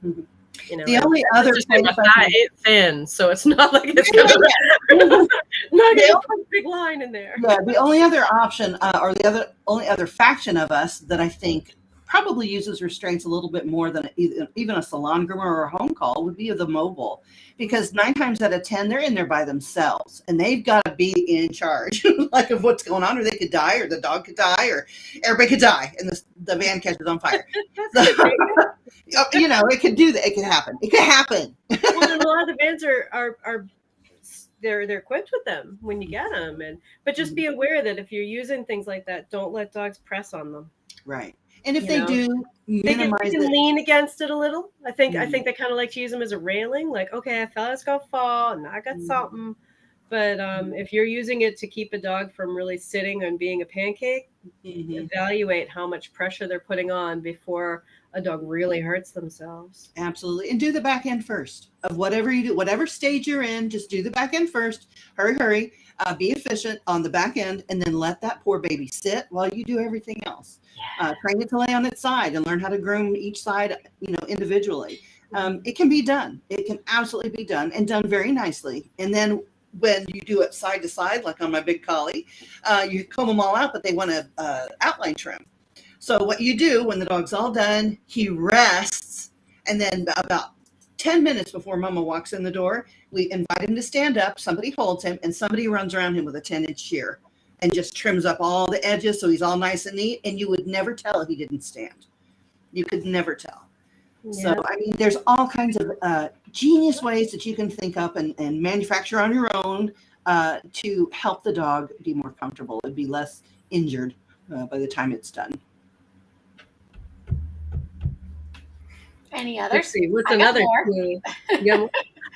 The only other it's thin, so it's not like it's gonna not a big line in there. Yeah, the only other option, or the only other faction of us that I think probably uses restraints a little bit more than even a salon groomer or a home call would be the mobile, because 9 times out of 10 they're in there by themselves and they've got to be in charge like of what's going on, or they could die, or the dog could die, or everybody could die and the van catches on fire. So, it could do that. It could happen. It could happen. Well, and a lot of the vans are they're equipped with them when you get them, but just be aware that if you're using things like that, don't let dogs press on them. Right. And if they do, minimize they can lean against it a little. I think they kind of like to use them as a railing. Like, okay, I felt it's gonna fall, and I got something. But if you're using it to keep a dog from really sitting and being a pancake, evaluate how much pressure they're putting on before a dog really hurts themselves. Absolutely. And do the back end first of whatever you do, whatever stage you're in, just do the back end first. Hurry. Be efficient on the back end, and then let that poor baby sit while you do everything else. Train it to lay on its side and learn how to groom each side, individually. It can be done. It can absolutely be done, and done very nicely. And then when you do it side to side, like on my big collie, you comb them all out, but they want to outline trim. So what you do when the dog's all done, he rests, and then about 10 minutes before Mama walks in the door, we invite him to stand up. Somebody holds him, and somebody runs around him with a 10-inch shear and just trims up all the edges so he's all nice and neat. And you would never tell if he didn't stand. You could never tell. Yeah. So, I mean, there's all kinds of genius ways that you can think up and manufacture on your own to help the dog be more comfortable and be less injured by the time it's done. Any others? Let's see. What's another?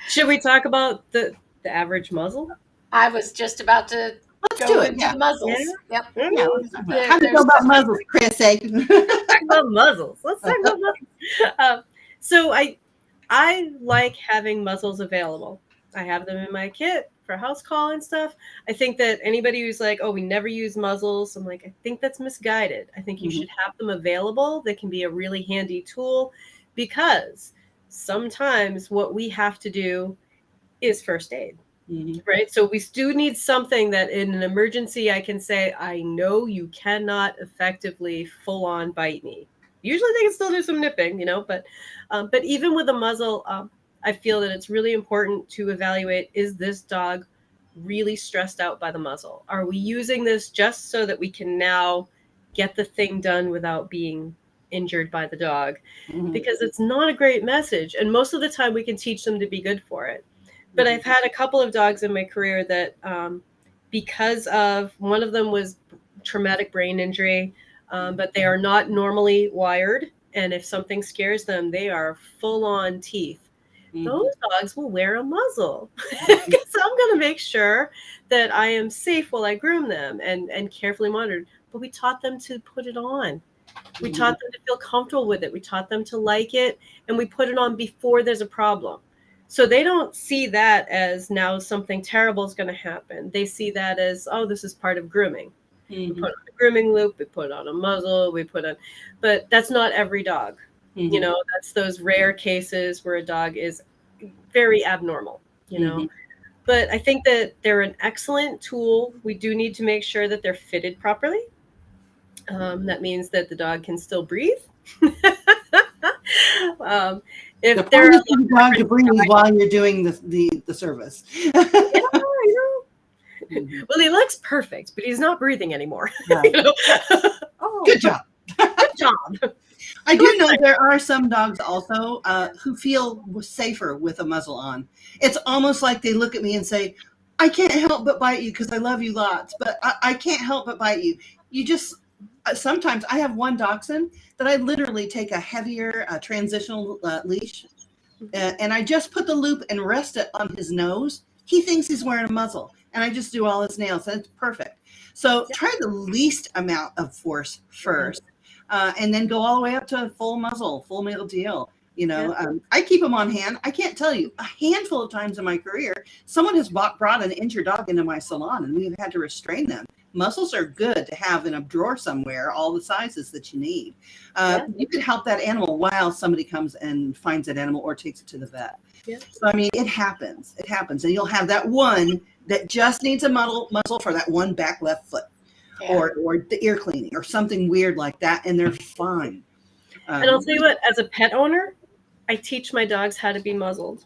Should we talk about the average muzzle? I was just about to go into the muzzles. Yeah. How do you know about muzzles, Chris? Talk about muzzles. Let's talk about muzzles. So I like having muzzles available. I have them in my kit for house call and stuff. I think that anybody who's like, oh, we never use muzzles, I'm like, I think that's misguided. I think you should have them available. They can be a really handy tool, because sometimes what we have to do is first aid, right? So we do need something that in an emergency, I can say, I know you cannot effectively full on bite me. Usually they can still do some nipping, but even with a muzzle, I feel that it's really important to evaluate, is this dog really stressed out by the muzzle? Are we using this just so that we can now get the thing done without being injured by the dog? Because it's not a great message. And most of the time we can teach them to be good for it. But I've had a couple of dogs in my career that because of, one of them was traumatic brain injury, but they are not normally wired. And if something scares them, they are full on teeth. Those dogs will wear a muzzle. So I'm going to make sure that I am safe while I groom them and carefully monitored. But we taught them to put it on. We taught them to feel comfortable with it. We taught them to like it, and we put it on before there's a problem. So they don't see that as now something terrible is going to happen. They see that as, oh, this is part of grooming. We put on a grooming loop, we put on a muzzle, but that's not every dog. That's those rare cases where a dog is very abnormal, But I think that they're an excellent tool. We do need to make sure that they're fitted properly. That means that the dog can still breathe. If they're a dog to breathe while you're doing the service. Well, he looks perfect, but he's not breathing anymore. Right. Oh, Good job. Good job. I do know there are some dogs also who feel safer with a muzzle on. It's almost like they look at me and say, I can't help but bite you because I love you lots, but I can't help but bite you. You just, sometimes I have one dachshund that I literally take a heavier transitional leash and I just put the loop and rest it on his nose. He thinks he's wearing a muzzle and I just do all his nails and it's perfect. So try the least amount of force first. And then go all the way up to full muzzle, full meal deal. You know, I keep them on hand. I can't tell you a handful of times in my career, someone has brought an injured dog into my salon and we've had to restrain them. Muzzles are good to have in a drawer somewhere, all the sizes that you need. You can help that animal while somebody comes and finds that animal or takes it to the vet. Yeah. So, I mean, it happens. It happens. And you'll have that one that just needs a muzzle for that one back left foot. Yeah. Or the ear cleaning or something weird like that, and they're fine. And I'll tell you what, as a pet owner, I teach my dogs how to be muzzled,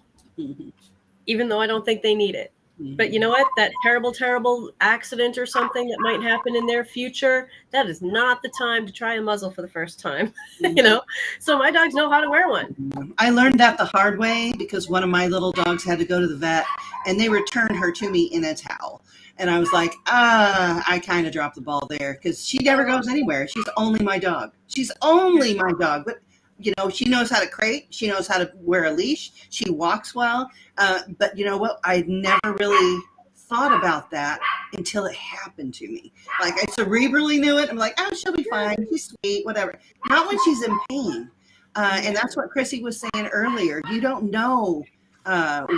even though I don't think they need it. But you know what? That terrible accident or something that might happen in their future, that is not the time to try a muzzle for the first time, you know? So my dogs know how to wear one. I learned that the hard way because one of my little dogs had to go to the vet, and they returned her to me in a towel. And I was like, I kind of dropped the ball there because she never goes anywhere. She's only my dog. She's only my dog. But, you know, she knows how to crate. She knows how to wear a leash. She walks well. But you know what? I never really thought about that until it happened to me. Like I cerebrally knew it. I'm like, oh, she'll be fine. She's sweet, whatever. Not when she's in pain. And that's what Chrissy was saying earlier. You don't know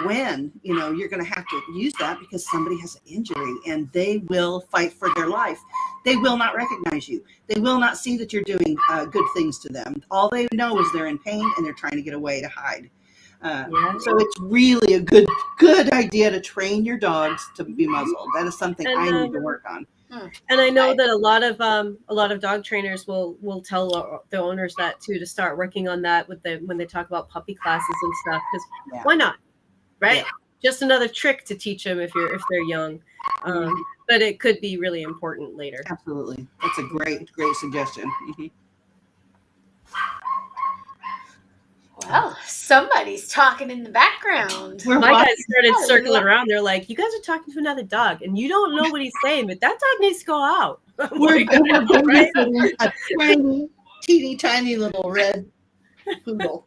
when, you know, you're going to have to use that because somebody has an injury and they will fight for their life. They will not recognize you. They will not see that you're doing good things to them. All they know is they're in pain and they're trying to get away to hide. So it's really a good idea to train your dogs to be muzzled. That is something I need to work on. And I know that a lot of dog trainers will tell the owners that too, to start working on that when they talk about puppy classes and stuff. Because why not, right? Yeah. Just another trick to teach them if they're young. But it could be really important later. Absolutely, that's a great suggestion. Well, somebody's talking in the background. My guys started circling around. They're like, you guys are talking to another dog, and you don't know what he's saying, but that dog needs to go out. We're babysitting a teeny little red poodle.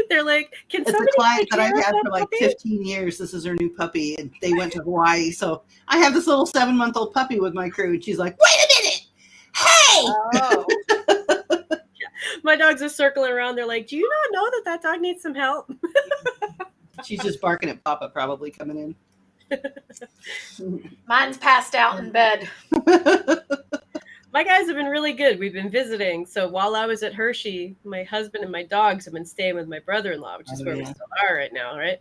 They're like, can it's somebody a client that I've had for like puppy? 15 years. This is her new puppy, and they went to Hawaii. So I have this little 7-month-old puppy with my crew, and she's like, wait a minute. Hey! Oh. My dogs are circling around. They're like, do you not know that dog needs some help? She's just barking at Papa, probably coming in. Mine's passed out in bed. My guys have been really good. We've been visiting. So while I was at Hershey, my husband and my dogs have been staying with my brother-in-law, which is where we still are right now, right?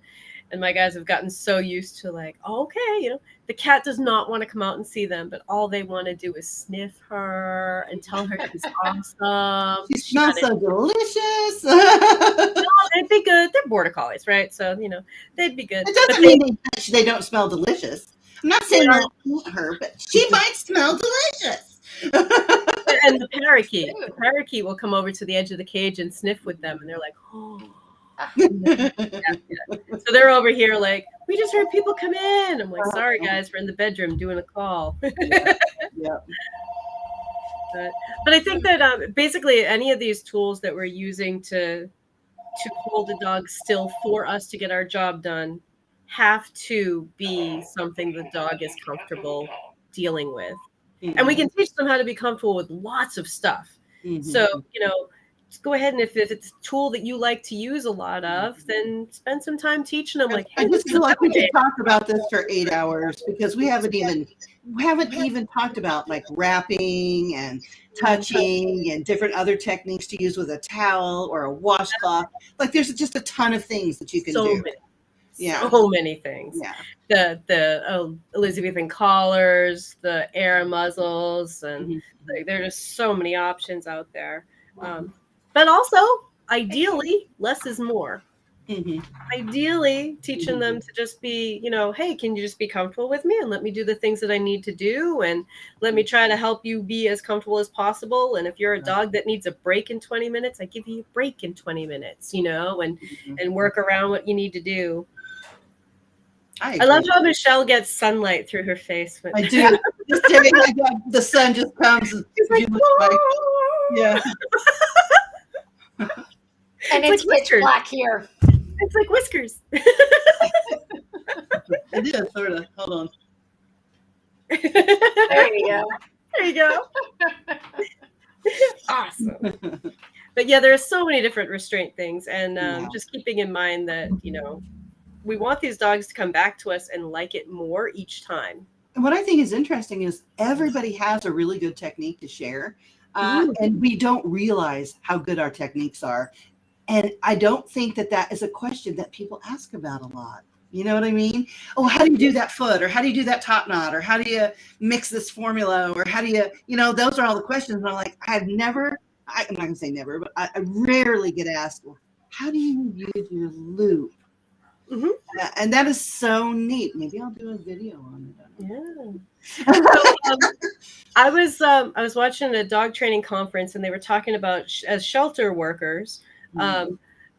And my guys have gotten so used to like, okay, you know, the cat does not want to come out and see them, but all they want to do is sniff her and tell her she's awesome. She smells so delicious. No, they'd be good. They're border collies, right? So, you know, they'd be good. It doesn't mean they don't smell delicious. I'm not saying I eat her, but she might smell delicious. And the parakeet will come over to the edge of the cage and sniff with them, and they're like, oh. Yeah. So they're over here like, we just heard people come in. I'm like, sorry guys, we're in the bedroom doing a call. Yeah. But I think that basically any of these tools that we're using to hold a dog still for us to get our job done have to be something the dog is comfortable dealing with. And we can teach them how to be comfortable with lots of stuff. So, you know, just go ahead and if it's a tool that you like to use a lot of, then spend some time teaching them. Like, I just feel like we could talk about this for 8 hours because we haven't even talked about like wrapping and touching and different other techniques to use with a towel or a washcloth. Like there's just a ton of things that you can do. So many things. Yeah. The Elizabethan collars, the air muzzles, and there's just so many options out there. But also, ideally, less is more. Mhm. Ideally, teaching them to just be, hey, can you just be comfortable with me and let me do the things that I need to do, and let me try to help you be as comfortable as possible. And if you're a dog that needs a break in 20 minutes, I give you a break in 20 minutes, and work around what you need to do. I love how Michelle gets sunlight through her face. I do. This day, the sun just comes. And she's like, yeah. And it's like pitch black here. It's like whiskers. It is, sort of. Hold on. There you go. There you go. Awesome. But yeah, there are so many different restraint things. And just keeping in mind that, we want these dogs to come back to us and like it more each time. And what I think is interesting is everybody has a really good technique to share. And we don't realize how good our techniques are. And I don't think that is a question that people ask about a lot. You know what I mean? Oh, how do you do that foot? Or how do you do that top knot? Or how do you mix this formula? Or how do you, those are all the questions. And I'm like, I'm not going to say never, but I rarely get asked, well, how do you use your loop? Mm-hmm. And that is so neat. Maybe I'll do a video on it. Yeah. So, I was watching a dog training conference, and they were talking about as shelter workers,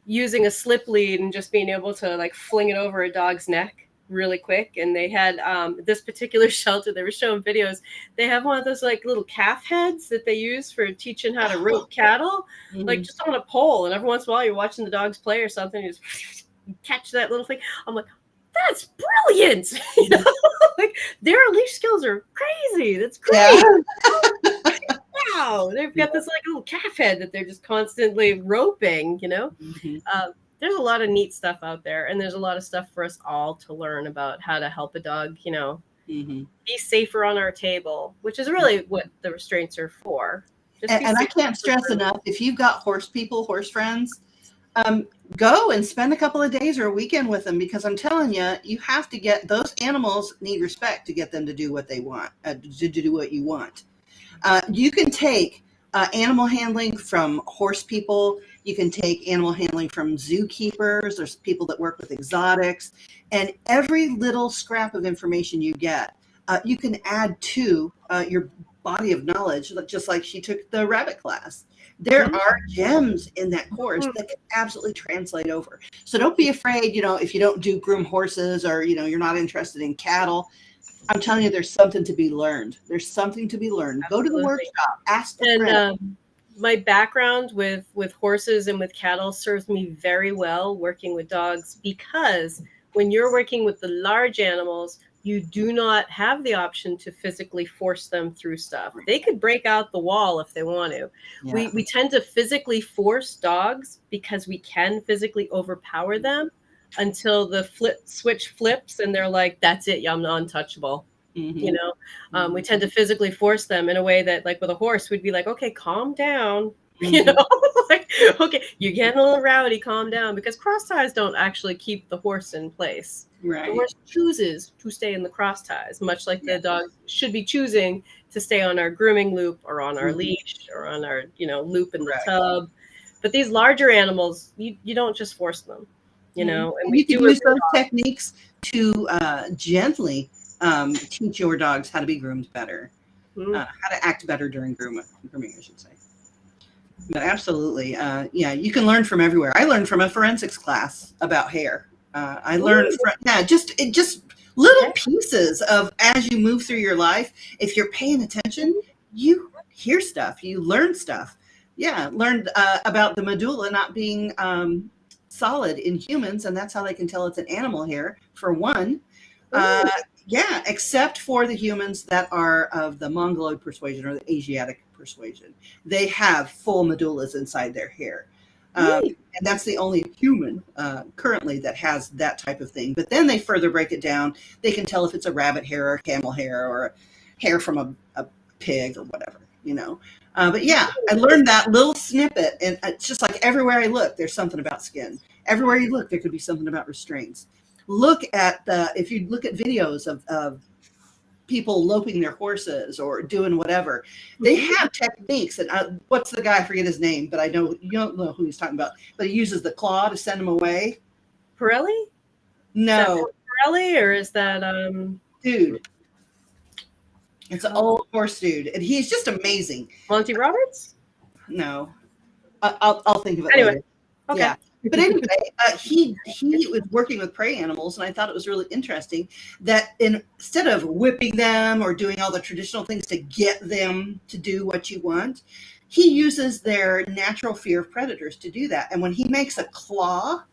using a slip lead and just being able to like fling it over a dog's neck really quick. And they had this particular shelter, they were showing videos. They have one of those like little calf heads that they use for teaching how to rope cattle, like just on a pole. And every once in a while you're watching the dogs play or something, you just catch that little thing. I'm like, that's brilliant. Like their leash skills are crazy. That's great. Yeah. Wow, they've got this like little calf head that they're just constantly roping. There's a lot of neat stuff out there, and there's a lot of stuff for us all to learn about how to help a dog, be safer on our table, which is really what the restraints are for. And I can't stress enough, if you've got horse friends, go and spend a couple of days or a weekend with them, because I'm telling you, you have to get those animals need respect to get them to do what they want, to do what you want. You can take animal handling from horse people. You can take animal handling from zookeepers. There's people that work with exotics, and every little scrap of information you get, you can add to your body of knowledge, just like she took the rabbit class. There are gems in that course that can absolutely translate over. So don't be afraid, if you don't do groom horses, or, you're not interested in cattle. I'm telling you, there's something to be learned. There's something to be learned. Absolutely. Go to the workshop, ask the friend. My background with horses and with cattle serves me very well working with dogs, because when you're working with the large animals, you do not have the option to physically force them through stuff. They could break out the wall if they want to. Yeah. We tend to physically force dogs because we can physically overpower them until the switch flips and they're like, that's it, I'm untouchable. We tend to physically force them in a way that, like with a horse, we'd be like, okay, calm down. Like, okay, you're getting a little rowdy, calm down, because cross ties don't actually keep the horse in place. Right. The horse chooses to stay in the cross ties, much like the dog should be choosing to stay on our grooming loop or on our leash or on our, loop in the tub. But these larger animals, you don't just force them, and we can use those techniques to gently teach your dogs how to be groomed better, how to act better during grooming, I should say. But absolutely, you can learn from everywhere. I learned from a forensics class about hair. I learned from just little pieces of, as you move through your life, if you're paying attention, you hear stuff, you learn stuff. Learned about the medulla not being solid in humans, and that's how they can tell it's an animal hair, for one. Except for the humans that are of the Mongoloid persuasion or the Asiatic persuasion. They have full medullas inside their hair. And that's the only human currently that has that type of thing. But then they further break it down. They can tell if it's a rabbit hair or a camel hair or a hair from a pig or whatever, But I learned that little snippet, and it's just like everywhere I look, there's something about skin. Everywhere you look, there could be something about restraints. If you look at videos of people loping their horses or doing whatever, they have techniques. And what's the guy? I forget his name, but I know you don't know who he's talking about. But he uses the claw to send them away. Pirelli? No, Pirelli, or is that dude. It's an old horse dude, and he's just amazing. Monty Roberts? No, I'll think of it Anyway, later. okay. Yeah. But anyway, he was working with prey animals, and I thought it was really interesting that instead of whipping them or doing all the traditional things to get them to do what you want, he uses their natural fear of predators to do that. And when he makes a claw,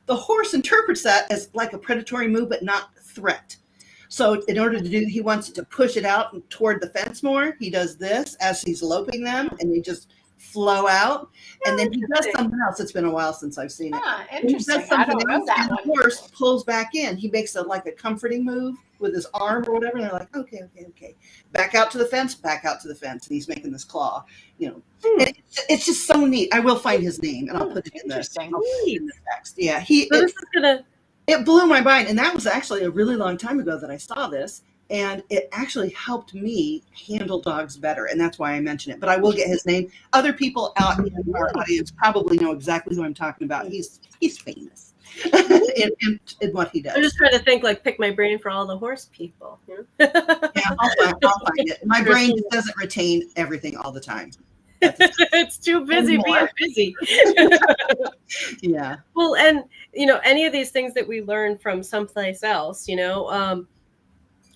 the horse interprets that as like a predatory move, but not threat. So in order to do, he wants to push it out toward the fence more. He does this as he's loping them, and they just flow out. And then he does something else. It's been a while since I've seen it. Interesting. I don't know that and one. the horse pulls back in. He makes like a comforting move with his arm or whatever. And they're like, okay. Back out to the fence, And he's making this claw, And it's just so neat. I will find his name and I'll put it in the text. Yeah. It blew my mind. And that was actually a really long time ago that I saw this. And it actually helped me handle dogs better. And that's why I mention it. But I will get his name. Other people out in our audience probably know exactly who I'm talking about. He's famous in what he does. I'm just trying to think, like, pick my brain for all the horse people. Yeah, I'll find it. My brain doesn't retain everything all the time. It's too busy being busy. Yeah. Well, and, any of these things that we learn from someplace else,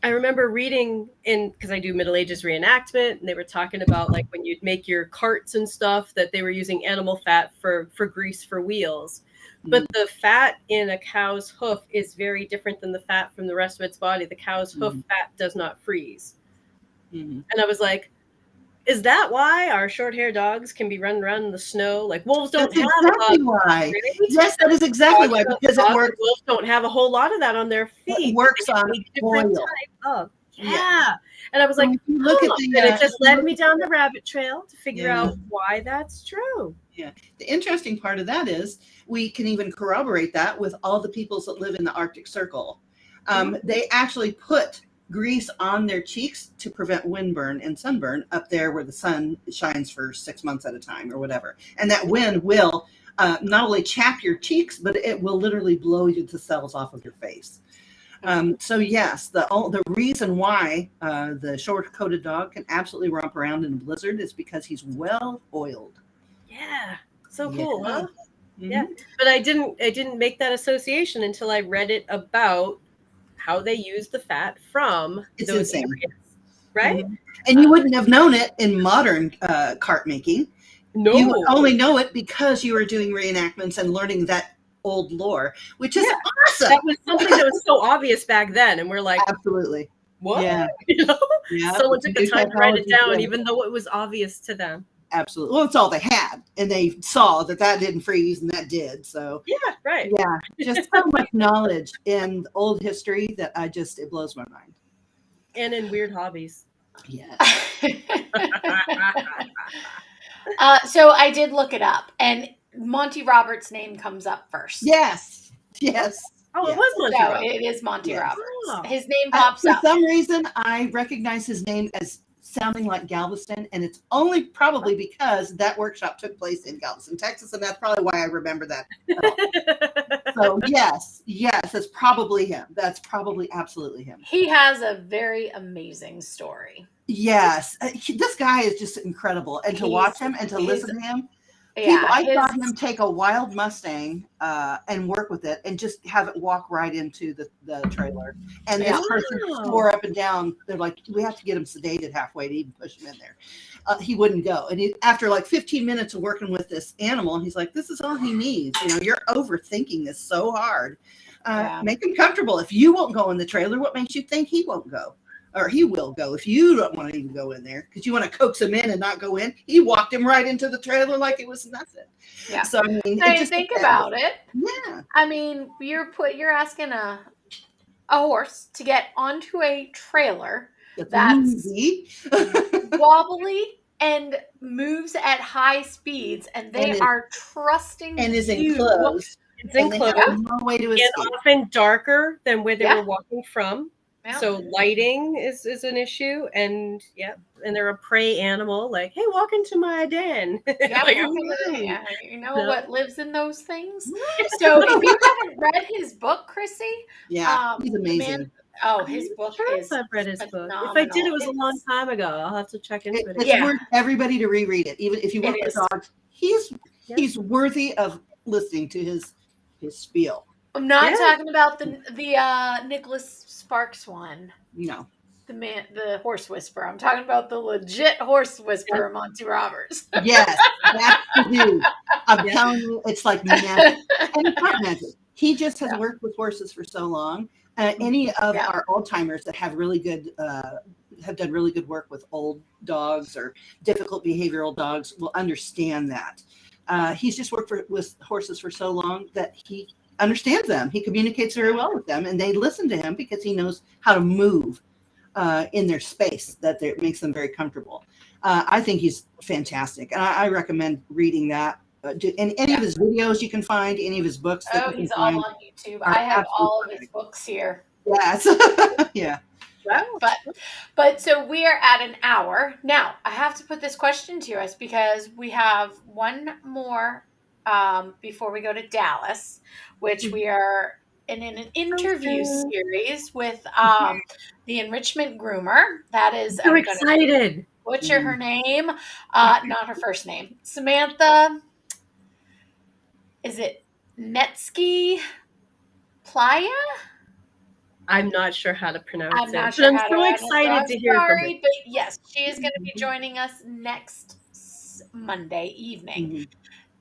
I remember reading because I do Middle Ages reenactment, and they were talking about like when you'd make your carts and stuff that they were using animal fat for grease for wheels. But the fat in a cow's hoof is very different than the fat from the rest of its body. The cow's hoof fat does not freeze. And I was like, is that why our short-haired dogs can be running around in the snow? Like wolves don't have exactly why. Yes, that is exactly why. Because it works. Wolves don't have a whole lot of that on their feet. It works on different oil. type of. Yeah. And I was like, look at and it just led me down the rabbit trail to figure out why that's true. Yeah. The interesting part of that is we can even corroborate that with all the peoples that live in the Arctic Circle. They actually put grease on their cheeks to prevent windburn and sunburn up there where the sun shines for 6 months at a time or whatever. And that wind will not only chap your cheeks, but it will literally blow you the cells off of your face. So yes, the reason why the short-coated dog can absolutely romp around in a blizzard is because he's well oiled. Yeah, so cool, huh? Yeah, but I didn't make that association until I read it about how they use the fat from those areas, right? And you wouldn't have known it in modern cart making. No, you would only know it because you were doing reenactments and learning that old lore, which is awesome. That was something that was so obvious back then, and we're like, absolutely, what? Yeah, Someone took the time to write it down, even though it was obvious to them. Absolutely. Well, it's all they had, and they saw that didn't freeze, and that did. So yeah, right. Yeah, just so much knowledge in old history that it blows my mind. And in weird hobbies. Yeah. So I did look it up, and Monty Roberts' name comes up first. Yes. Oh, it was Monty Roberts. It is Monty Roberts. Oh. His name pops up. For some reason, I recognize his name as sounding like Galveston, and it's only probably because that workshop took place in Galveston, Texas, and that's probably why I remember that. So yes, that's probably him. That's probably absolutely him. He has a very amazing story. Yes, this guy is just incredible, and to watch him and to listen to him. I saw him take a wild Mustang and work with it and just have it walk right into the trailer. And this person swore up and down. They're like, we have to get him sedated halfway to even push him in there. He wouldn't go. And after like 15 minutes of working with this animal, he's like, this is all he needs. You're overthinking this so hard. Make him comfortable. If you won't go in the trailer, what makes you think he won't go? Or he will go if you don't want to even go in there because you want to coax him in and not go in. He walked him right into the trailer like it was nothing. Yeah. So I mean, just think about it. Yeah. I mean, you're asking a horse to get onto a trailer that's wobbly and moves at high speeds, and they are trusting and is enclosed. It's enclosed. No way to escape. And often darker than where they were walking from. Yeah. So lighting is an issue, and and they're a prey animal. Like, hey, walk into my den. Yeah, Like, yeah, you know No. what lives in those things. So if you haven't read his book, Chrissy, Yeah, he's the man, amazing. oh, I'm his not book sure if is I've read his book. If I did, phenomenal. it was a long time ago. I'll have to check into it It's again. Yeah, worth everybody to reread it. Even if you it work with is. dogs, he's Yeah. he's worthy of listening to his spiel. I'm not Yeah. talking about the Nicholas Sparks one. No. The horse whisperer. I'm talking about the legit horse whisperer, Monty Roberts. Yes, that's the dude. I'm Yeah. telling you, it's like magic. And it's not magic. He just has worked with horses for so long. Any of Yeah. our old timers that have really good, have done really good work with old dogs or difficult behavioral dogs will understand that. He's just worked with horses for so long that he understands them. He communicates very well with them, and they listen to him because he knows how to move in their space that makes them very comfortable. I think he's fantastic, and I recommend reading that. And any of his videos you can find, any of his books that Oh, you can he's all find on YouTube. are I have all of his absolutely books here. yes, yeah. Wow. But so we are at an hour. Now, I have to put this question to us because we have one more before we go to Dallas, which we are in an interview series with the enrichment groomer. That is, So I'm going to excited. butcher her name, not her first name. Samantha, is it Netsky Playa? I'm not sure how to pronounce I'm it, not but sure I'm how to so pronounce it, so excited I'm to hear from her. sorry, but yes, she is going to be joining us next Monday evening. Mm-hmm.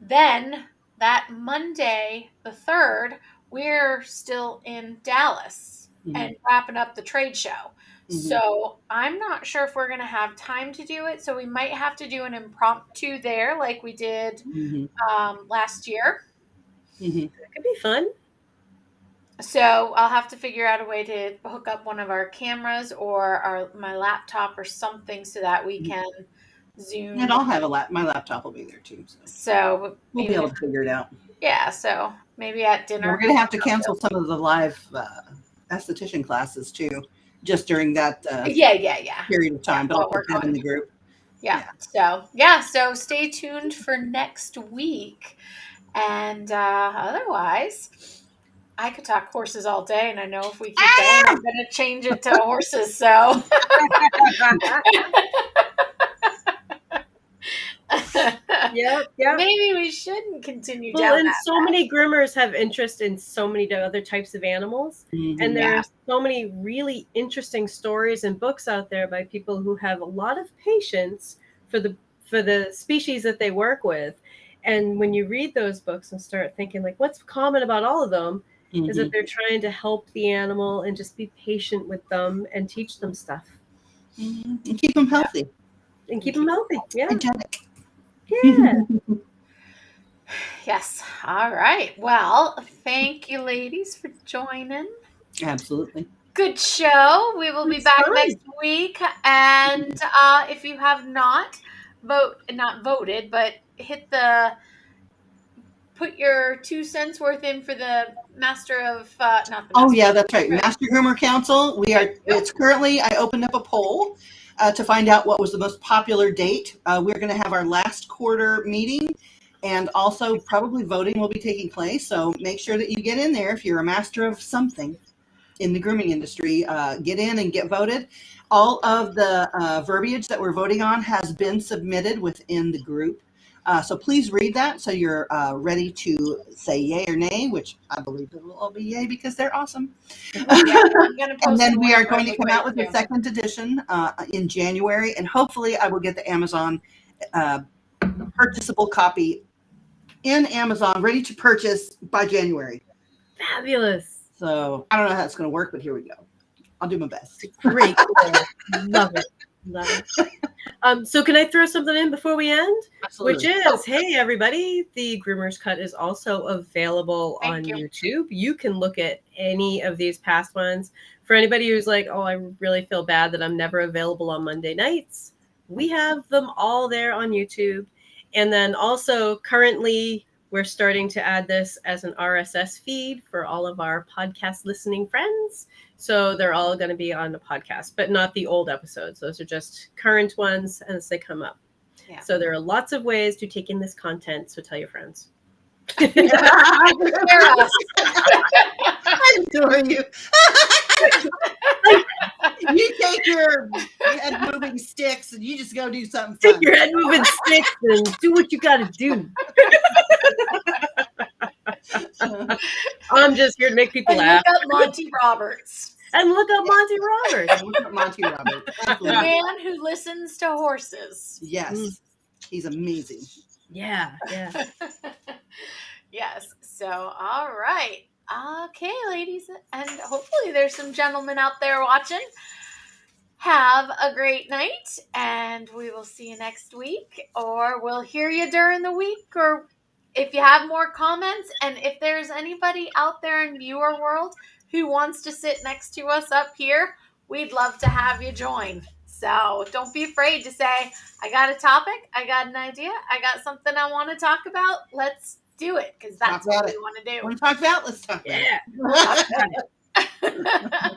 Then that Monday, the 3rd, we're still in Dallas and wrapping up the trade show. Mm-hmm. So I'm not sure if we're going to have time to do it. So we might have to do an impromptu there like we did last year. That could be fun. So I'll have to figure out a way to hook up one of our cameras or my laptop or something so that we can Zoom. And I'll have my laptop will be there too, So we'll be able to figure it out. Yeah, so maybe at dinner. We're going to have to cancel some of the live esthetician classes too, just during that period of time. But I'll put that in the group. Yeah. So stay tuned for next week, and otherwise. I could talk horses all day, and I know if we keep going, I'm going to change it to horses. So, Yep. Maybe we shouldn't continue Well, down and that so many groomers have interest in so many other types of animals, and there are so many really interesting stories and books out there by people who have a lot of patience for the species that they work with. And when you read those books and start thinking, like, what's common about all of them is that they're trying to help the animal and just be patient with them and teach them stuff. And keep them healthy. And keep them healthy. Yeah. Hygienic. Yeah. Yes. All right. Well, thank you, ladies, for joining. Absolutely. Good show. We will be back next week. And if you have not voted, but put your 2 cents worth in for the master of not the master. Oh yeah, that's right. Master Groomer Council. It's currently, I opened up a poll to find out what was the most popular date. We're going to have our last quarter meeting, and also probably voting will be taking place. So make sure that you get in there if you're a master of something in the grooming industry. Get in and get voted. All of the verbiage that we're voting on has been submitted within the group. So please read that so you're ready to say yay or nay, which I believe it will all be yay because they're awesome. And then we are going to come out with the second edition in January, and hopefully I will get the Amazon purchasable copy in Amazon ready to purchase by January. Fabulous. So I don't know how it's going to work, but here we go. I'll do my best. Great. Love it. So can I throw something in before we end? Absolutely. Which is, hey, everybody, the Groomer's Cut is also available on YouTube. You can look at any of these past ones. For anybody who's like, oh, I really feel bad that I'm never available on Monday nights, we have them all there on YouTube. And then also currently We're starting to add this as an RSS feed for all of our podcast listening friends. So they're all going to be on the podcast, but not the old episodes. Those are just current ones as they come up. Yeah. So there are lots of ways to take in this content. So tell your friends. Share us. I adore you. You take your head moving sticks and you just go do something fun. Take your head moving sticks and do what you got to do. I'm just here to make people And laugh. look up Monty Roberts. And look up Monty Roberts. Look up Monty Roberts. The Absolutely. man who listens to horses. Yes. He's amazing. Yeah. Yes. So, all right. Okay, ladies, and hopefully there's some gentlemen out there watching. Have a great night, and we will see you next week, or we'll hear you during the week, or if you have more comments, and if there's anybody out there in viewer world who wants to sit next to us up here, we'd love to have you join. So don't be afraid to say, I got a topic, I got an idea, I got something I want to talk about. Let's do it, because that's what we want to do. Want to talk about? Let's talk about Yeah. it. Yeah.